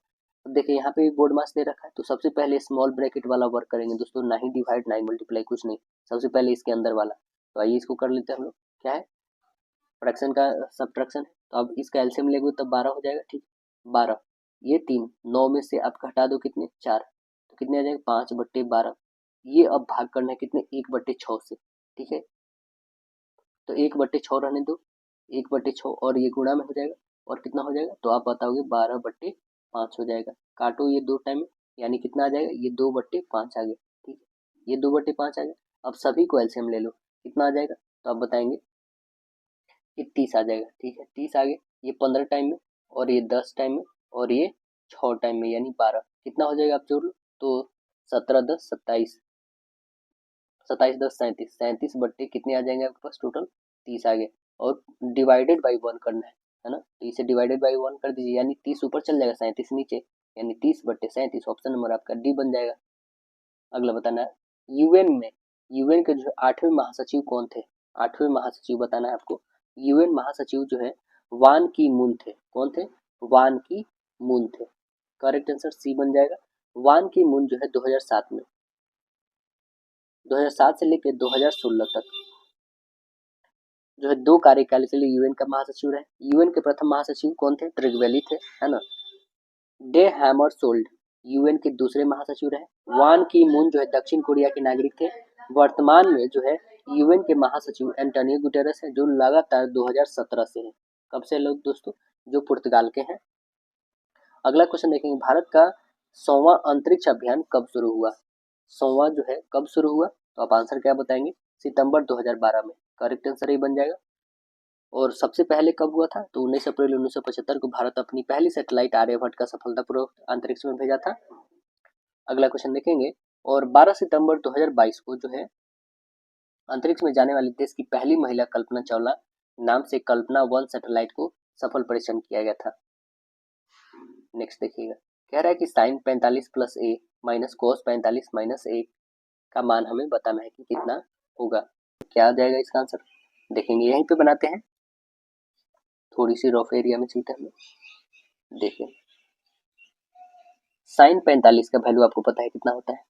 अब देखिए यहाँ पे बोर्ड मास दे रखा है, तो सबसे पहले स्मॉल ब्रैकेट वाला वर्क करेंगे दोस्तों, ना ही डिवाइड ना ही मल्टीप्लाई, कुछ नहीं, सबसे पहले इसके अंदर वाला। तो आइए इसको कर लेते हैं हम लोग, क्या है फ्रैक्शन का सबट्रैक्शन है, तो अब इसका एलसीएम लेंगे तब 12 हो जाएगा, ठीक 12, ये 3 9 में से आप घटा दो कितने 4, तो कितने आ जाएगा 5/12। ये अब भाग करना है कितने 1/6 से, ठीक है, तो 1/6 रहने दो, 1/6 और ये गुणा में हो जाएगा और कितना हो जाएगा, तो आप बताओगे 12/5 हो जाएगा। काटो ये 2 टाइम, यानी कितना आ जाएगा, ये 2/5 आ गया, ठीक है, ये 2/5 आ गया। अब सभी को एलसीएम ले लो, कितना आ जाएगा, तो आप बताएंगे कि 30 आ जाएगा, ठीक है 30 आ गया। ये 15 टाइम में और ये 10 टाइम में और ये 6 टाइम में, यानी 12, कितना हो जाएगा आप जोड़ लो, तो 17 10 27, 27 10 37, 37 बट्टे कितने आ जाएंगे आपके पास टोटल 30 आ गए, और डिवाइडेड बाई 1 करना है ना, तो इसे डिवाइडेड बाई 1 कर दीजिए, यानी 30 ऊपर चल जाएगा 37 नीचे, यानी 30/37, ऑप्शन नंबर आपका डी बन जाएगा। अगला बताना है यूएन के जो 8वें महासचिव कौन थे, 8वें महासचिव बताना है आपको। यूएन महासचिव जो है वान की मून थे, कौन थे, वान की मून थे, करेक्ट आंसर सी बन जाएगा। वान की मून जो है 2007 में, 2007 से लेकर 2016 तक जो है 2 कार्यकाल के लिए यूएन का महासचिव रहे। यूएन के प्रथम महासचिव कौन थे, ट्रिगवेली थे, है ना। डे हैमरशोल्ड यूएन के दूसरे महासचिव रहे। वान की मून जो है दक्षिण कोरिया के नागरिक थे। वर्तमान में जो है यूएन के महासचिव एंटोनियो गुटेरेस है, जो लगातार 2017 से है। कब से लोग दोस्तों, जो पुर्तगाल के हैं। अगला क्वेश्चन देखेंगे, भारत का 100वां अंतरिक्ष अभियान कब शुरू हुआ, 100वां जो है कब शुरू हुआ, तो आप आंसर क्या बताएंगे, सितंबर 2012 में, करेक्ट आंसर ही बन जाएगा। और सबसे पहले कब हुआ था, तो 19 अप्रैल 1975 को भारत अपनी पहली सैटेलाइट आर्यभट्ट का सफलतापूर्वक अंतरिक्ष में भेजा था। अगला क्वेश्चन देखेंगे, और 12 सितंबर 2022 को जो है अंतरिक्ष में जाने वाले देश की पहली महिला कल्पना चावला नाम से कल्पना 1 सैटेलाइट को सफल परीक्षण किया गया था। नेक्स्ट देखिएगा, कह रहा है कि साइन 45 प्लस ए माइनस कोस 45 माइनस ए का मान हमें बताना है कि कितना होगा। क्या आ जाएगा इसका आंसर, देखेंगे यहीं पे बनाते हैं, थोड़ी सी रफ एरिया में चाहिए हमें। देखिए साइन 45 का वैल्यू आपको पता है कितना होता है,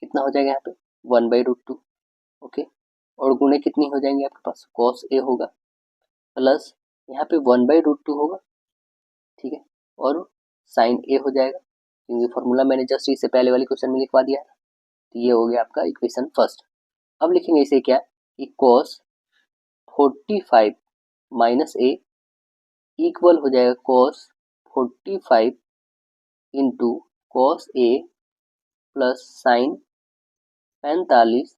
कितना हो जाएगा यहाँ पे 1/√2, ओके। और गुणे कितनी हो जाएंगे आपके पास, कॉस ए होगा प्लस यहाँ पे 1/√2 होगा, ठीक है, और साइन ए हो जाएगा, क्योंकि फॉर्मूला मैंने जस्ट इससे पहले वाले क्वेश्चन में लिखवा दिया है। तो ये हो गया आपका इक्वेशन फर्स्ट। अब लिखेंगे इसे क्या कि कॉस 45 माइनस ए इक्वल हो जाएगा cos 45 into cos A plus sign 45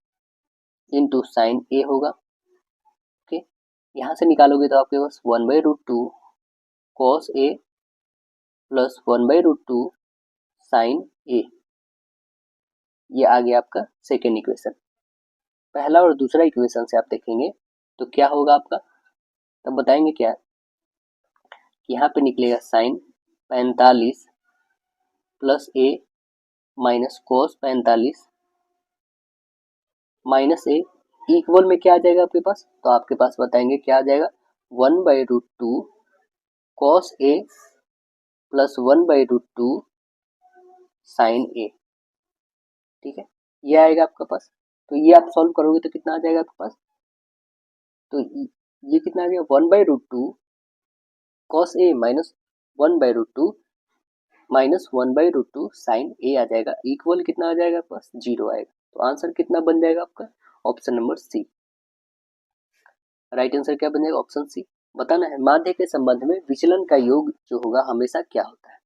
into sign ए होगा, ओके। यहाँ से निकालोगे तो आपके पास 1/√2 कॉस ए प्लस 1/√2 साइन ए, ये आ गया आपका सेकेंड इक्वेशन। पहला और दूसरा इक्वेशन से आप देखेंगे तो क्या होगा आपका, तब बताएंगे क्या कि यहाँ पे निकलेगा साइन 45 प्लस ए माइनस कॉस 45 माइनस ए इक्वल में क्या आ जाएगा आपके पास, तो आपके पास बताएंगे क्या आ जाएगा 1/√2 कॉस ए प्लस 1/√2 साइन ए, ठीक है, ये आएगा आपके पास। तो ये आप सॉल्व करोगे तो कितना आ जाएगा आपके पास, तो ये कितना आ गया 1/√2 cos A minus 1/√2 minus 1/√2 sign ए आ जाएगा, इक्वल कितना आ जाएगा आपके पास 0 आएगा। तो आंसर कितना बन जाएगा आपका, option number C. Right answer क्या बन जाएगा, ऑप्शन सी। बताना है माध्य के संबंध में विचलन का योग जो होगा हमेशा क्या होता है,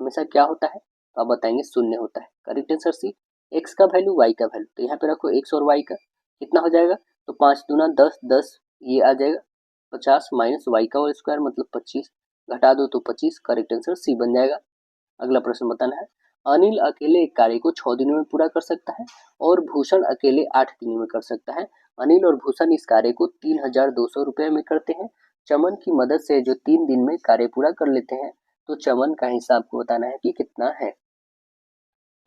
हमेशा क्या होता है, तो आप बताएंगे शून्य होता है। Correct answer C. एक्स का वैल्यू वाई का वैल्यू, तो यहाँ पे रखो एक्स और वाई का कितना हो जाएगा, तो 5 दूना 10, 10 ये आ जाएगा 50 माइनस वाई का होल स्क्वायर मतलब 25, घटा दो तो 25, करेक्ट आंसर सी बन जाएगा। अगला प्रश्न बताना है, अनिल अकेले एक कार्य को 6 दिनों में पूरा कर सकता है और भूषण अकेले 8 दिनों में कर सकता है। अनिल और भूषण इस कार्य को 3200 रुपये में करते हैं। चमन की मदद से जो 3 दिन में कार्य पूरा कर लेते हैं, तो चमन का हिस्सा आपको बताना है कि कितना है।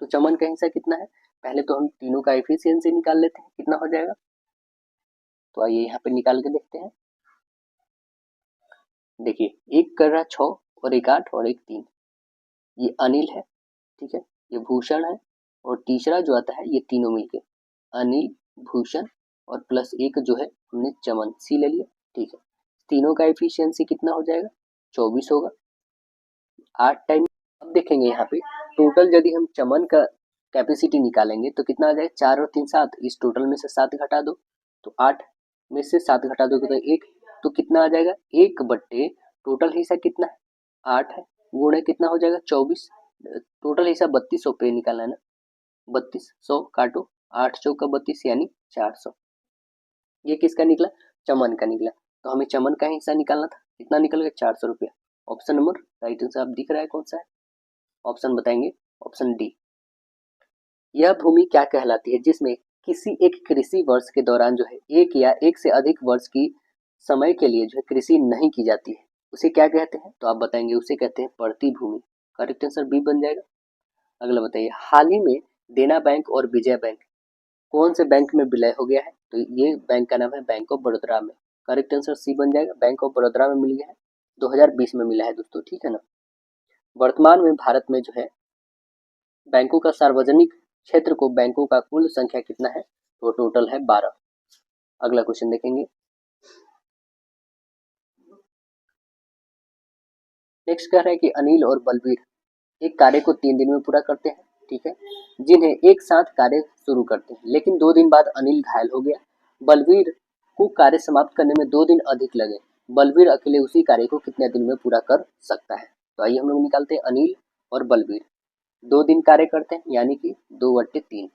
तो चमन का हिस्सा कितना है, पहले तो हम तीनों का एफिशिएंसी निकाल लेते हैं, कितना हो जाएगा, तो आइए यहाँ पे निकाल के देखते हैं। देखिए एक कर रहा 6 और एक 8 और एक 3, ये अनिल है, ठीक है, ये भूषण है, और तीसरा जो आता है ये तीनों मिलके अनिल भूषण और प्लस एक जो है हमने चमन सी ले लिया, ठीक है। तीनों का एफिशिएंसी कितना हो जाएगा 24 होगा, 8 टाइम। अब देखेंगे यहाँ पे टोटल यदि हम चमन का कैपेसिटी निकालेंगे तो कितना आ जाएगा, 4 और 3 7, इस टोटल में से 7 घटा दो तो 8 में से 7 घटा दोगे तो 1, तो कितना आ जाएगा 1/, टोटल हिस्सा कितना है 8 है, गुणे कितना हो जाएगा 24, टोटल हिस्सा 3200 पे निकालना है ना, 3200 काटो 8 चौका 32 यानी 400, ये किसका निकला, चमन का निकला। तो हमें चमन का हिस्सा निकालना था, कितना निकल गया 400 रुपया। ऑप्शन नंबर राइट आंसर आप दिख रहा है कौन सा है, ऑप्शन बताएंगे ऑप्शन डी। यह भूमि क्या कहलाती है जिसमें किसी एक कृषि वर्ष के दौरान जो है एक या एक से अधिक वर्ष की समय के लिए जो है कृषि नहीं की जाती है, उसे क्या कहते हैं, तो आप बताएंगे उसे कहते हैं पड़ती भूमि, करेक्ट आंसर बी बन जाएगा। अगला बताइए, हाल ही में देना बैंक और विजया बैंक कौन से बैंक में विलय हो गया है, तो ये बैंक का नाम है बैंक ऑफ बड़ौदा में, करेक्ट आंसर सी बन जाएगा, बैंक ऑफ बड़ौदा में मिल गया है, 2020 में मिला है दोस्तों, ठीक है ना। वर्तमान में भारत में जो है बैंकों का सार्वजनिक क्षेत्र को बैंकों का कुल संख्या कितना है, तो टोटल है 12। अगला क्वेश्चन देखेंगे, नेक्स्ट कह रहा है कि अनिल और बलवीर एक कार्य को 3 दिन में पूरा करते हैं, ठीक है, जिन्हें एक साथ कार्य शुरू करते हैं, लेकिन 2 दिन बाद अनिल घायल हो गया, बलवीर को कार्य समाप्त करने में 2 दिन अधिक लगे, बलवीर अकेले उसी कार्य को कितने दिन में पूरा कर सकता है। तो आइए हम लोग निकालते हैं, अनिल और बलवीर 2 दिन कार्य करते हैं यानी कि 2/3,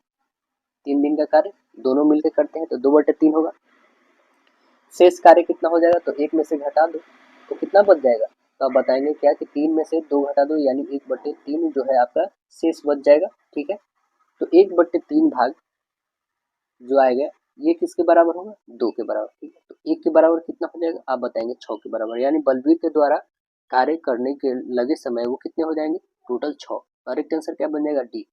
3 दिन का कार्य दोनों मिलकर करते हैं तो 2/3 होगा। शेष कार्य कितना हो जाएगा, तो 1 में से घटा दो तो कितना बच जाएगा, तो आप बताएंगे क्या कि 3 में से 2 घटा दो यानी 1/3 जो है आपका शेष बच जाएगा, ठीक है। तो 1/3 भाग जो आएगा ये किसके बराबर होगा, 2 के बराबर, ठीक है। तो 1 के बराबर कितना हो जाएगा, आप बताएंगे 6 के बराबर, यानी बलवीर के द्वारा कार्य करने के लगे समय वो कितने हो जाएंगे टोटल 6। करेक्ट आंसर क्या बन जाएगा? डी।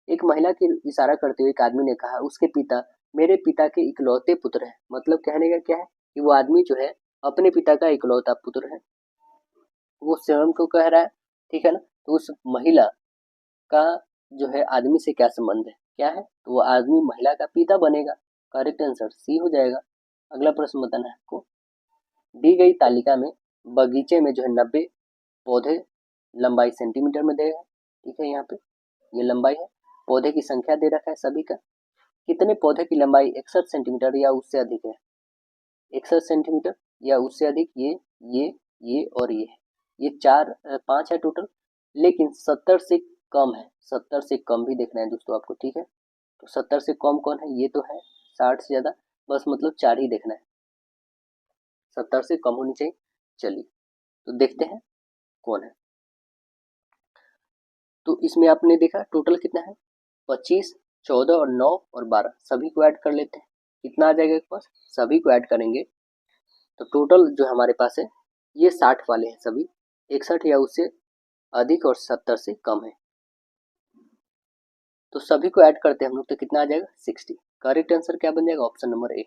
एक महिला की इशारा करते हुए एक आदमी ने कहा, उसके पिता मेरे पिता के इकलौते पुत्र हैं। मतलब कहने का क्या है कि वो आदमी जो है अपने पिता का इकलौता पुत्र है, वो स्वयं को कह रहा है, ठीक है ना। तो उस महिला का जो है आदमी से क्या संबंध है, क्या है, तो वो आदमी महिला का पिता बनेगा। करेक्ट आंसर सी हो जाएगा। अगला प्रश्न बताना है आपको। दी गई तालिका में बगीचे में जो है 90 पौधे लंबाई सेंटीमीटर में दे है, ठीक है। यहाँ पे ये लंबाई है, पौधे की संख्या दे रखा है सभी का। कितने पौधे की लंबाई 61 सेंटीमीटर या उससे अधिक है? 61 सेंटीमीटर या उससे अधिक, ये और ये चार 5 है टोटल, लेकिन 70 से कम है। 70 से कम भी देखना है दोस्तों आपको, ठीक है। तो 70 से कम कौन है? ये तो है। 60 से ज्यादा बस मतलब 4 ही देखना है, 70 से कम होनी चाहिए। चलिए तो देखते हैं कौन है। तो इसमें आपने देखा टोटल कितना है, 25, 14 और 9 और 12, सभी को ऐड कर लेते हैं। कितना आ जाएगा एक पास? सभी को ऐड करेंगे तो टोटल जो हमारे पास है ये 60 वाले हैं सभी, 61 या उससे अधिक और 70 से कम है। तो सभी को ऐड करते हैं हम लोग तो कितना आ जाएगा? 60। करेक्ट आंसर क्या बन जाएगा? Option number A.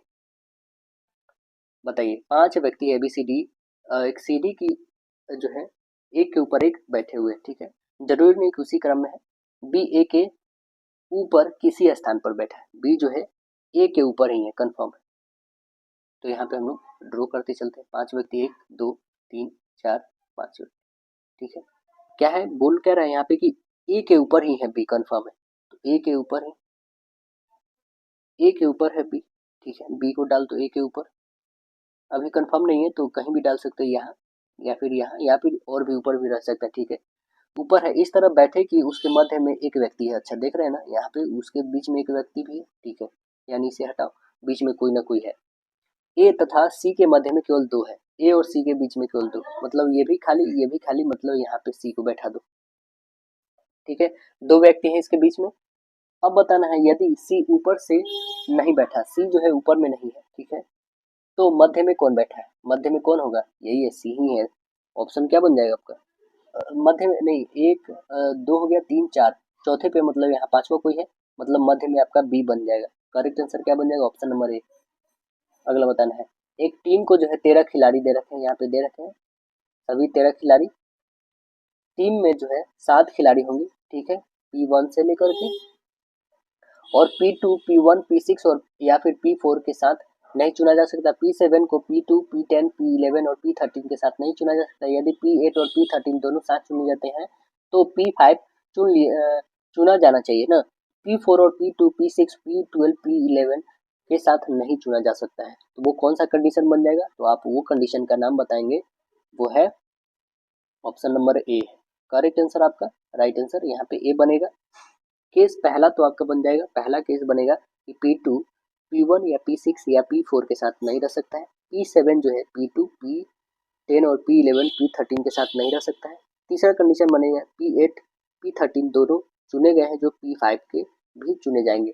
बताइए, 5 व्यक्ति ABCD एक सीढ़ी की जो है एक के ऊपर एक बैठे हुए, ठीक है। जरूरी नहीं कि उसी क्रम में है। बी ए के ऊपर किसी स्थान पर बैठा है, बी जो है ए के ऊपर ही है, कंफर्म है। तो यहाँ पे हम लोग ड्रॉ करते चलते हैं। 5 व्यक्ति, 1 2 3 4 5 व्यक्ति, ठीक है। क्या है, बोल क्या रहा है यहाँ पे कि ए के ऊपर ही है, बी कंफर्म है। तो ए के ऊपर है, ए के ऊपर है बी, ठीक है। बी को डाल दो ए के ऊपर। अभी कंफर्म नहीं है तो कहीं भी डाल सकते हैं, यहाँ या फिर और भी ऊपर भी रह सकता है, ठीक है। ऊपर है, इस तरह बैठे कि उसके मध्य में एक व्यक्ति है। अच्छा देख रहे हैं ना, यहाँ पे उसके बीच में एक व्यक्ति भी है, ठीक है। यानी इसे हटाओ, बीच में कोई ना कोई है। ए तथा सी के मध्य में केवल 2 है, ए और सी के बीच में केवल 2, मतलब ये भी खाली, मतलब यहाँ पे सी को बैठा दो, ठीक है। 2 व्यक्ति हैं इसके बीच में। अब बताना है यदि सी ऊपर से नहीं बैठा, सी जो है ऊपर में नहीं है, ठीक है, तो मध्य में कौन बैठा है? मध्य में कौन होगा? यही है, सी ही है। ऑप्शन क्या बन जाएगा आपका? मध्य में नहीं, 1 2 हो गया, 3 4, चौथे पे मतलब यहाँ पांचवा कोई है, मतलब मध्य में आपका बी बन जाएगा। करेक्ट आंसर क्या बन जाएगा? Option number A. अगला बताना है, एक टीम को जो है 13 खिलाड़ी दे रखे हैं, यहाँ पे दे रखे हैं सभी 13 खिलाड़ी। टीम में जो है 7 खिलाड़ी होंगे, ठीक है, P1 से लेकर के, और P2 P1 P6 और या फिर P4 के साथ नहीं चुना जा सकता। P7 को P2 P10 P11 और P13 के साथ नहीं चुना जा सकता। यदि P8 और P13 दोनों साथ चुने जाते हैं तो P5 चुना जाना चाहिए ना। P4 और P2 P6 P12 P11 के साथ नहीं चुना जा सकता है, तो वो कौन सा कंडीशन बन जाएगा? तो आप वो कंडीशन का नाम बताएंगे, वो है ऑप्शन नंबर ए है। करेक्ट आंसर आपका, राइट आंसर यहाँ पे ए बनेगा। केस पहला तो आपका बन जाएगा, पहला केस बनेगा कि P2 P1 या P6 या P4 के साथ नहीं रह सकता है। P7 जो है P2 P10 और P11 P13 के साथ नहीं रह सकता है। तीसरा कंडीशन बनेगा P8 P13 दोनों चुने गए हैं, जो P5 के भी चुने जाएंगे।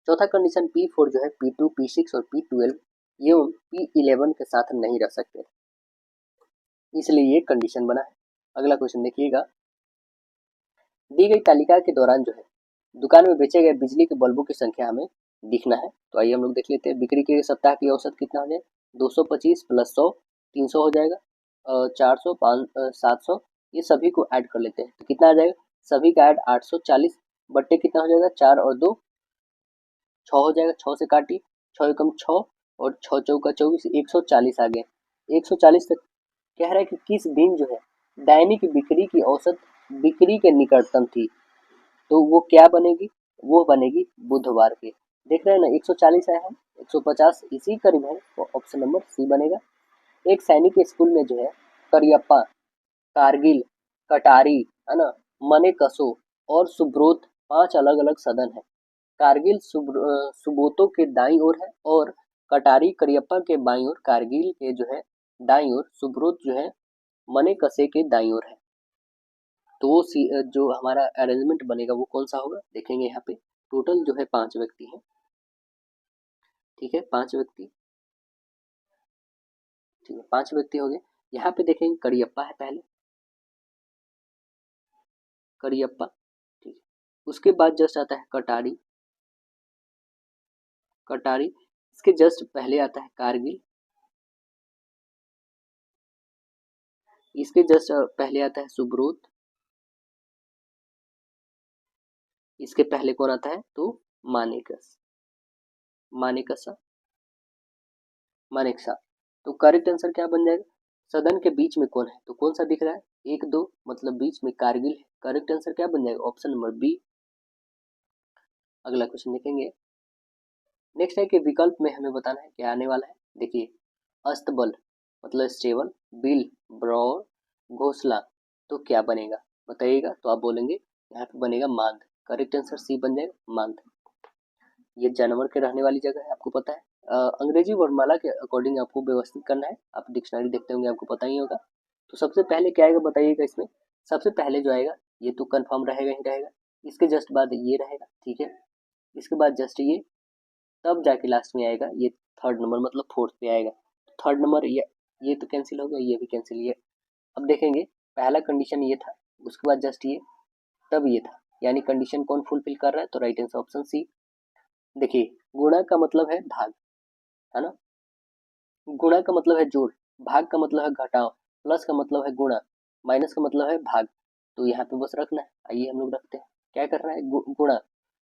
चौथा कंडीशन P4 जो है P2 P6 और P12 एवं P11 के साथ नहीं रह सकते, इसलिए ये कंडीशन बना है। अगला क्वेश्चन देखिएगा, दी गई तालिका के दौरान जो है दुकान में बेचे गए बिजली के बल्बों की संख्या हमें दिखना है। तो आइए हम लोग देख लेते हैं। बिक्री के सप्ताह की औसत कितना हो जाए? 225 प्लस 100 300 हो जाएगा, 400 700, ये सभी को ऐड कर लेते हैं तो कितना आ जाएगा? सभी का ऐड 840 बट्टे कितना हो जाएगा? 4 और 2 6 हो जाएगा, 6 से काटिए, 6 एकम 6 और 6 चौका 24, 140 आ गए। 140 तक कह रहा है कि किस दिन जो है दैनिक बिक्री की औसत बिक्री के निकटतम थी, तो वो क्या बनेगी? वो बनेगी बुधवार के। देख रहे हैं ना, 140 आया है, 150 इसी करीब है, तो ऑप्शन नंबर सी बनेगा। एक सैनिक के स्कूल में जो है करियप्पा, कारगिल, कटारी, है ना, मनेकशो और सुब्रोत 5 अलग अलग सदन है। कारगिल सुबोतो के दाईं ओर है और कटारी करियप्पा के बाईं ओर, कारगिल के जो है दाईं ओर, सुब्रोत जो है मनेकशे के दाईं ओर है। तो वो जो हमारा अरेंजमेंट बनेगा वो कौन सा होगा, देखेंगे यहाँ पे। टोटल जो है 5 व्यक्ति हैं, ठीक है, 5 व्यक्ति, ठीक है, 5 व्यक्ति हो गए। यहाँ पे देखेंगे करियप्पा है पहले, करियप्पा, ठीक है। उसके बाद जस्ट आता है कटारी, कटारी। इसके जस्ट पहले आता है कारगिल, इसके जस्ट पहले आता है सुब्रोत, इसके पहले कौन आता है तो मानेकस, मानेकसा, मानेकसा। तो करेक्ट आंसर क्या बन जाएगा, सदन के बीच में कौन है, तो कौन सा दिख रहा है, 1 2 मतलब बीच में कारगिल है। करेक्ट आंसर क्या बन जाएगा, ऑप्शन नंबर बी। अगला क्वेश्चन देखेंगे। नेक्स्ट है कि विकल्प में हमें बताना है क्या आने वाला है। देखिए, अस्तबल मतलब स्टेबल, बिल ब्रॉड, घोंसला, तो क्या बनेगा बताइएगा। तो आप बोलेंगे यहाँ पे बनेगा मांद। करेक्ट आंसर सी बन जाएगा मांद। ये जानवर के रहने वाली जगह है, आपको पता है। अंग्रेजी वर्णमाला के अकॉर्डिंग आपको व्यवस्थित करना है। आप डिक्शनरी देखते होंगे, आपको पता ही होगा। तो सबसे पहले क्या आएगा बताइएगा इसमें। सबसे पहले जो आएगा ये तो कंफर्म रहेगा ही रहेगा, इसके जस्ट बाद ये रहेगा, ठीक है। इसके बाद जस्ट ये, तब जाके लास्ट में आएगा ये थर्ड नंबर मतलब फोर्थ पे आएगा। थर्ड नंबर ये तो कैंसिल हो गया, ये भी कैंसिल। ये अब देखेंगे, पहला कंडीशन ये था, उसके बाद जस्ट ये, तब ये था, यानी कंडीशन कौन फुलफिल कर रहा है, तो राइट आंसर ऑप्शन सी। देखिए, गुणा का मतलब है भाग, है ना। गुणा का मतलब है जोड़, भाग का मतलब है घटाव, प्लस का मतलब है गुणा, माइनस का मतलब है भाग। तो यहाँ पे बस रखना है। आइए हम लोग रखते हैं, क्या करना है, गुणा।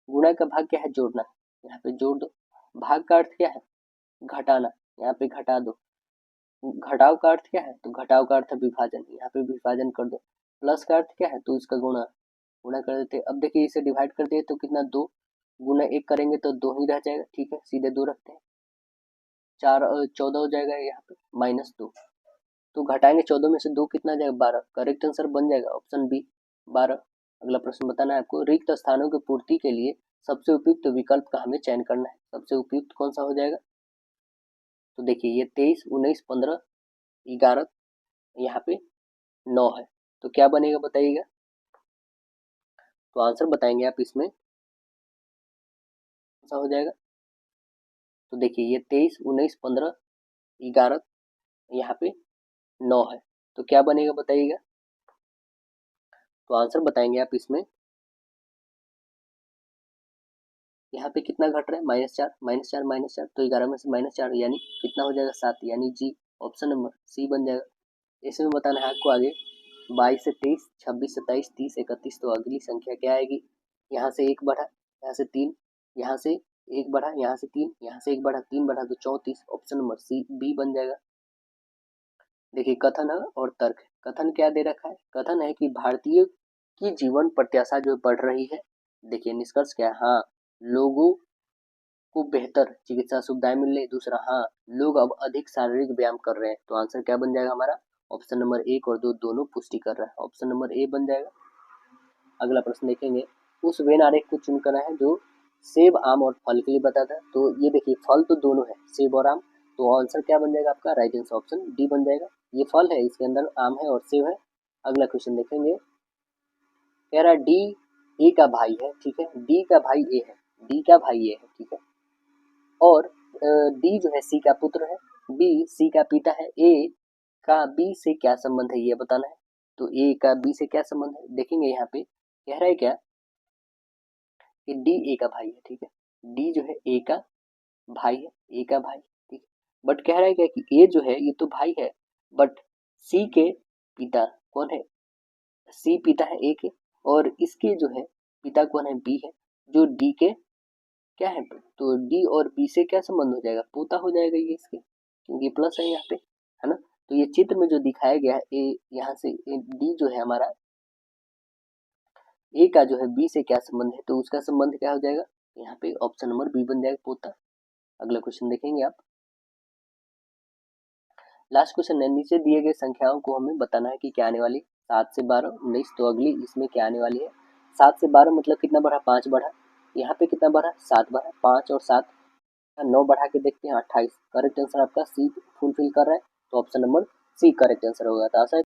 गुणा का भाग क्या है, जोड़ना, यहाँ पे जोड़ दो। भाग का अर्थ क्या है, घटाना, यहाँ पे घटा दो। घटाव का अर्थ क्या है, तो घटाव का अर्थ है विभाजन, यहाँ पे विभाजन कर दो। प्लस का अर्थ क्या है, तो इसका गुणा, गुणा कर देते। अब देखिए इसे डिवाइड कर दिए तो कितना, 2 गुना 1 करेंगे तो 2 ही रह जाएगा, ठीक है, सीधे 2 रखते हैं। 4 और 14 हो जाएगा यहाँ पे, -2। तो घटाएंगे 14 में से 2 कितना आ जाएगा, 12। करेक्ट आंसर बन जाएगा ऑप्शन बी 12। अगला प्रश्न बताना है आपको, रिक्त स्थानों की पूर्ति के लिए सबसे उपयुक्त विकल्प का हमें चयन करना है। सबसे उपयुक्त कौन सा हो जाएगा, तो देखिए ये 23 19 15 11 यहाँ पे 9 है, तो क्या बनेगा बताइएगा। तो आंसर बताएंगे आप इसमें, कौन सा हो जाएगा। तो देखिए ये 23 19 15 11 यहाँ पे 9 है, तो क्या बनेगा बताइएगा। तो आंसर बताएंगे आप इसमें, यहाँ पे कितना घट रहा है, -4 -4 -4, तो 11 में से -4 यानी कितना हो जाएगा, 7, यानी जी ऑप्शन नंबर सी बन जाएगा। इसमें बताना है आपको आगे, 22 से 23 26 27 30 31, तो अगली संख्या क्या आएगी। यहाँ से 1 बढ़ा, यहाँ से 3, यहाँ से 1 बढ़ा, यहाँ से 3, यहाँ से 1 बढ़ा, 3 बढ़ा तो 34, ऑप्शन नंबर सी बी बन जाएगा। देखिए, कथन है और तर्क है। कथन क्या दे रखा है, कथन है कि भारतीय की जीवन प्रत्याशा जो बढ़ रही है। देखिए निष्कर्ष क्या है, हाँ लोगों को बेहतर चिकित्सा सुविधाएं मिल रही। दूसरा, हाँ लोग अब अधिक शारीरिक व्यायाम कर रहे हैं। तो आंसर क्या बन जाएगा हमारा, ऑप्शन नंबर 1 और 2 दोनों पुष्टि कर रहा है, ऑप्शन नंबर ए बन जाएगा। अगला प्रश्न देखेंगे, उस वेन आरेख को चुनकर है जो सेब आम और फल के लिए बताता है। तो ये देखिए फल तो दोनों है, सेब और आम, तो आंसर क्या बन जाएगा आपका, राइट आंसर ऑप्शन डी बन जाएगा। ये फल है, इसके अंदर आम है और सेब है। अगला क्वेश्चन देखेंगे, कह रहा डी ए का भाई है, ठीक है, डी का भाई ए है, डी का भाई ए है, ठीक है। और डी जो है सी का पुत्र है, बी सी का पिता है, ए का बी से क्या संबंध है ये बताना है। तो ए का बी से क्या संबंध है, देखेंगे यहाँ पे कह रहा है क्या कि डी ए का भाई है, ठीक है। डी जो है ए का भाई है, ए का भाई, ठीक है। बट कह रहा है क्या कि ए जो है ये तो भाई है, बट सी के पिता कौन है, सी पिता है ए के, और इसके जो है पिता कौन है, बी है, जो डी के क्या है। तो डी और बी से क्या संबंध हो जाएगा, पोता हो जाएगा ये इसके, क्योंकि प्लस है यहाँ पे, है ना। तो ये चित्र में जो दिखाया गया है, ए यहाँ से डी जो है हमारा, ए का जो है बी से क्या संबंध है, तो उसका संबंध क्या हो जाएगा, यहाँ पे ऑप्शन नंबर बी बन जाएगा, पोता। अगला क्वेश्चन देखेंगे आप, लास्ट क्वेश्चन है, नीचे दिए गए संख्याओं को हमें बताना है कि क्या आने वाली, 7 से 12 19, तो अगली इसमें क्या आने वाली है। 7 से 12 मतलब कितना बढ़ा, 5 बढ़ा, यहाँ पे कितना बढ़ा, 7 बढ़ा, 5 और 7 9 बढ़ा के देखते हैं, 28। करेक्ट आंसर आपका सी फुलफिल कर रहा है, तो option number C correct answer होगा। तो आशा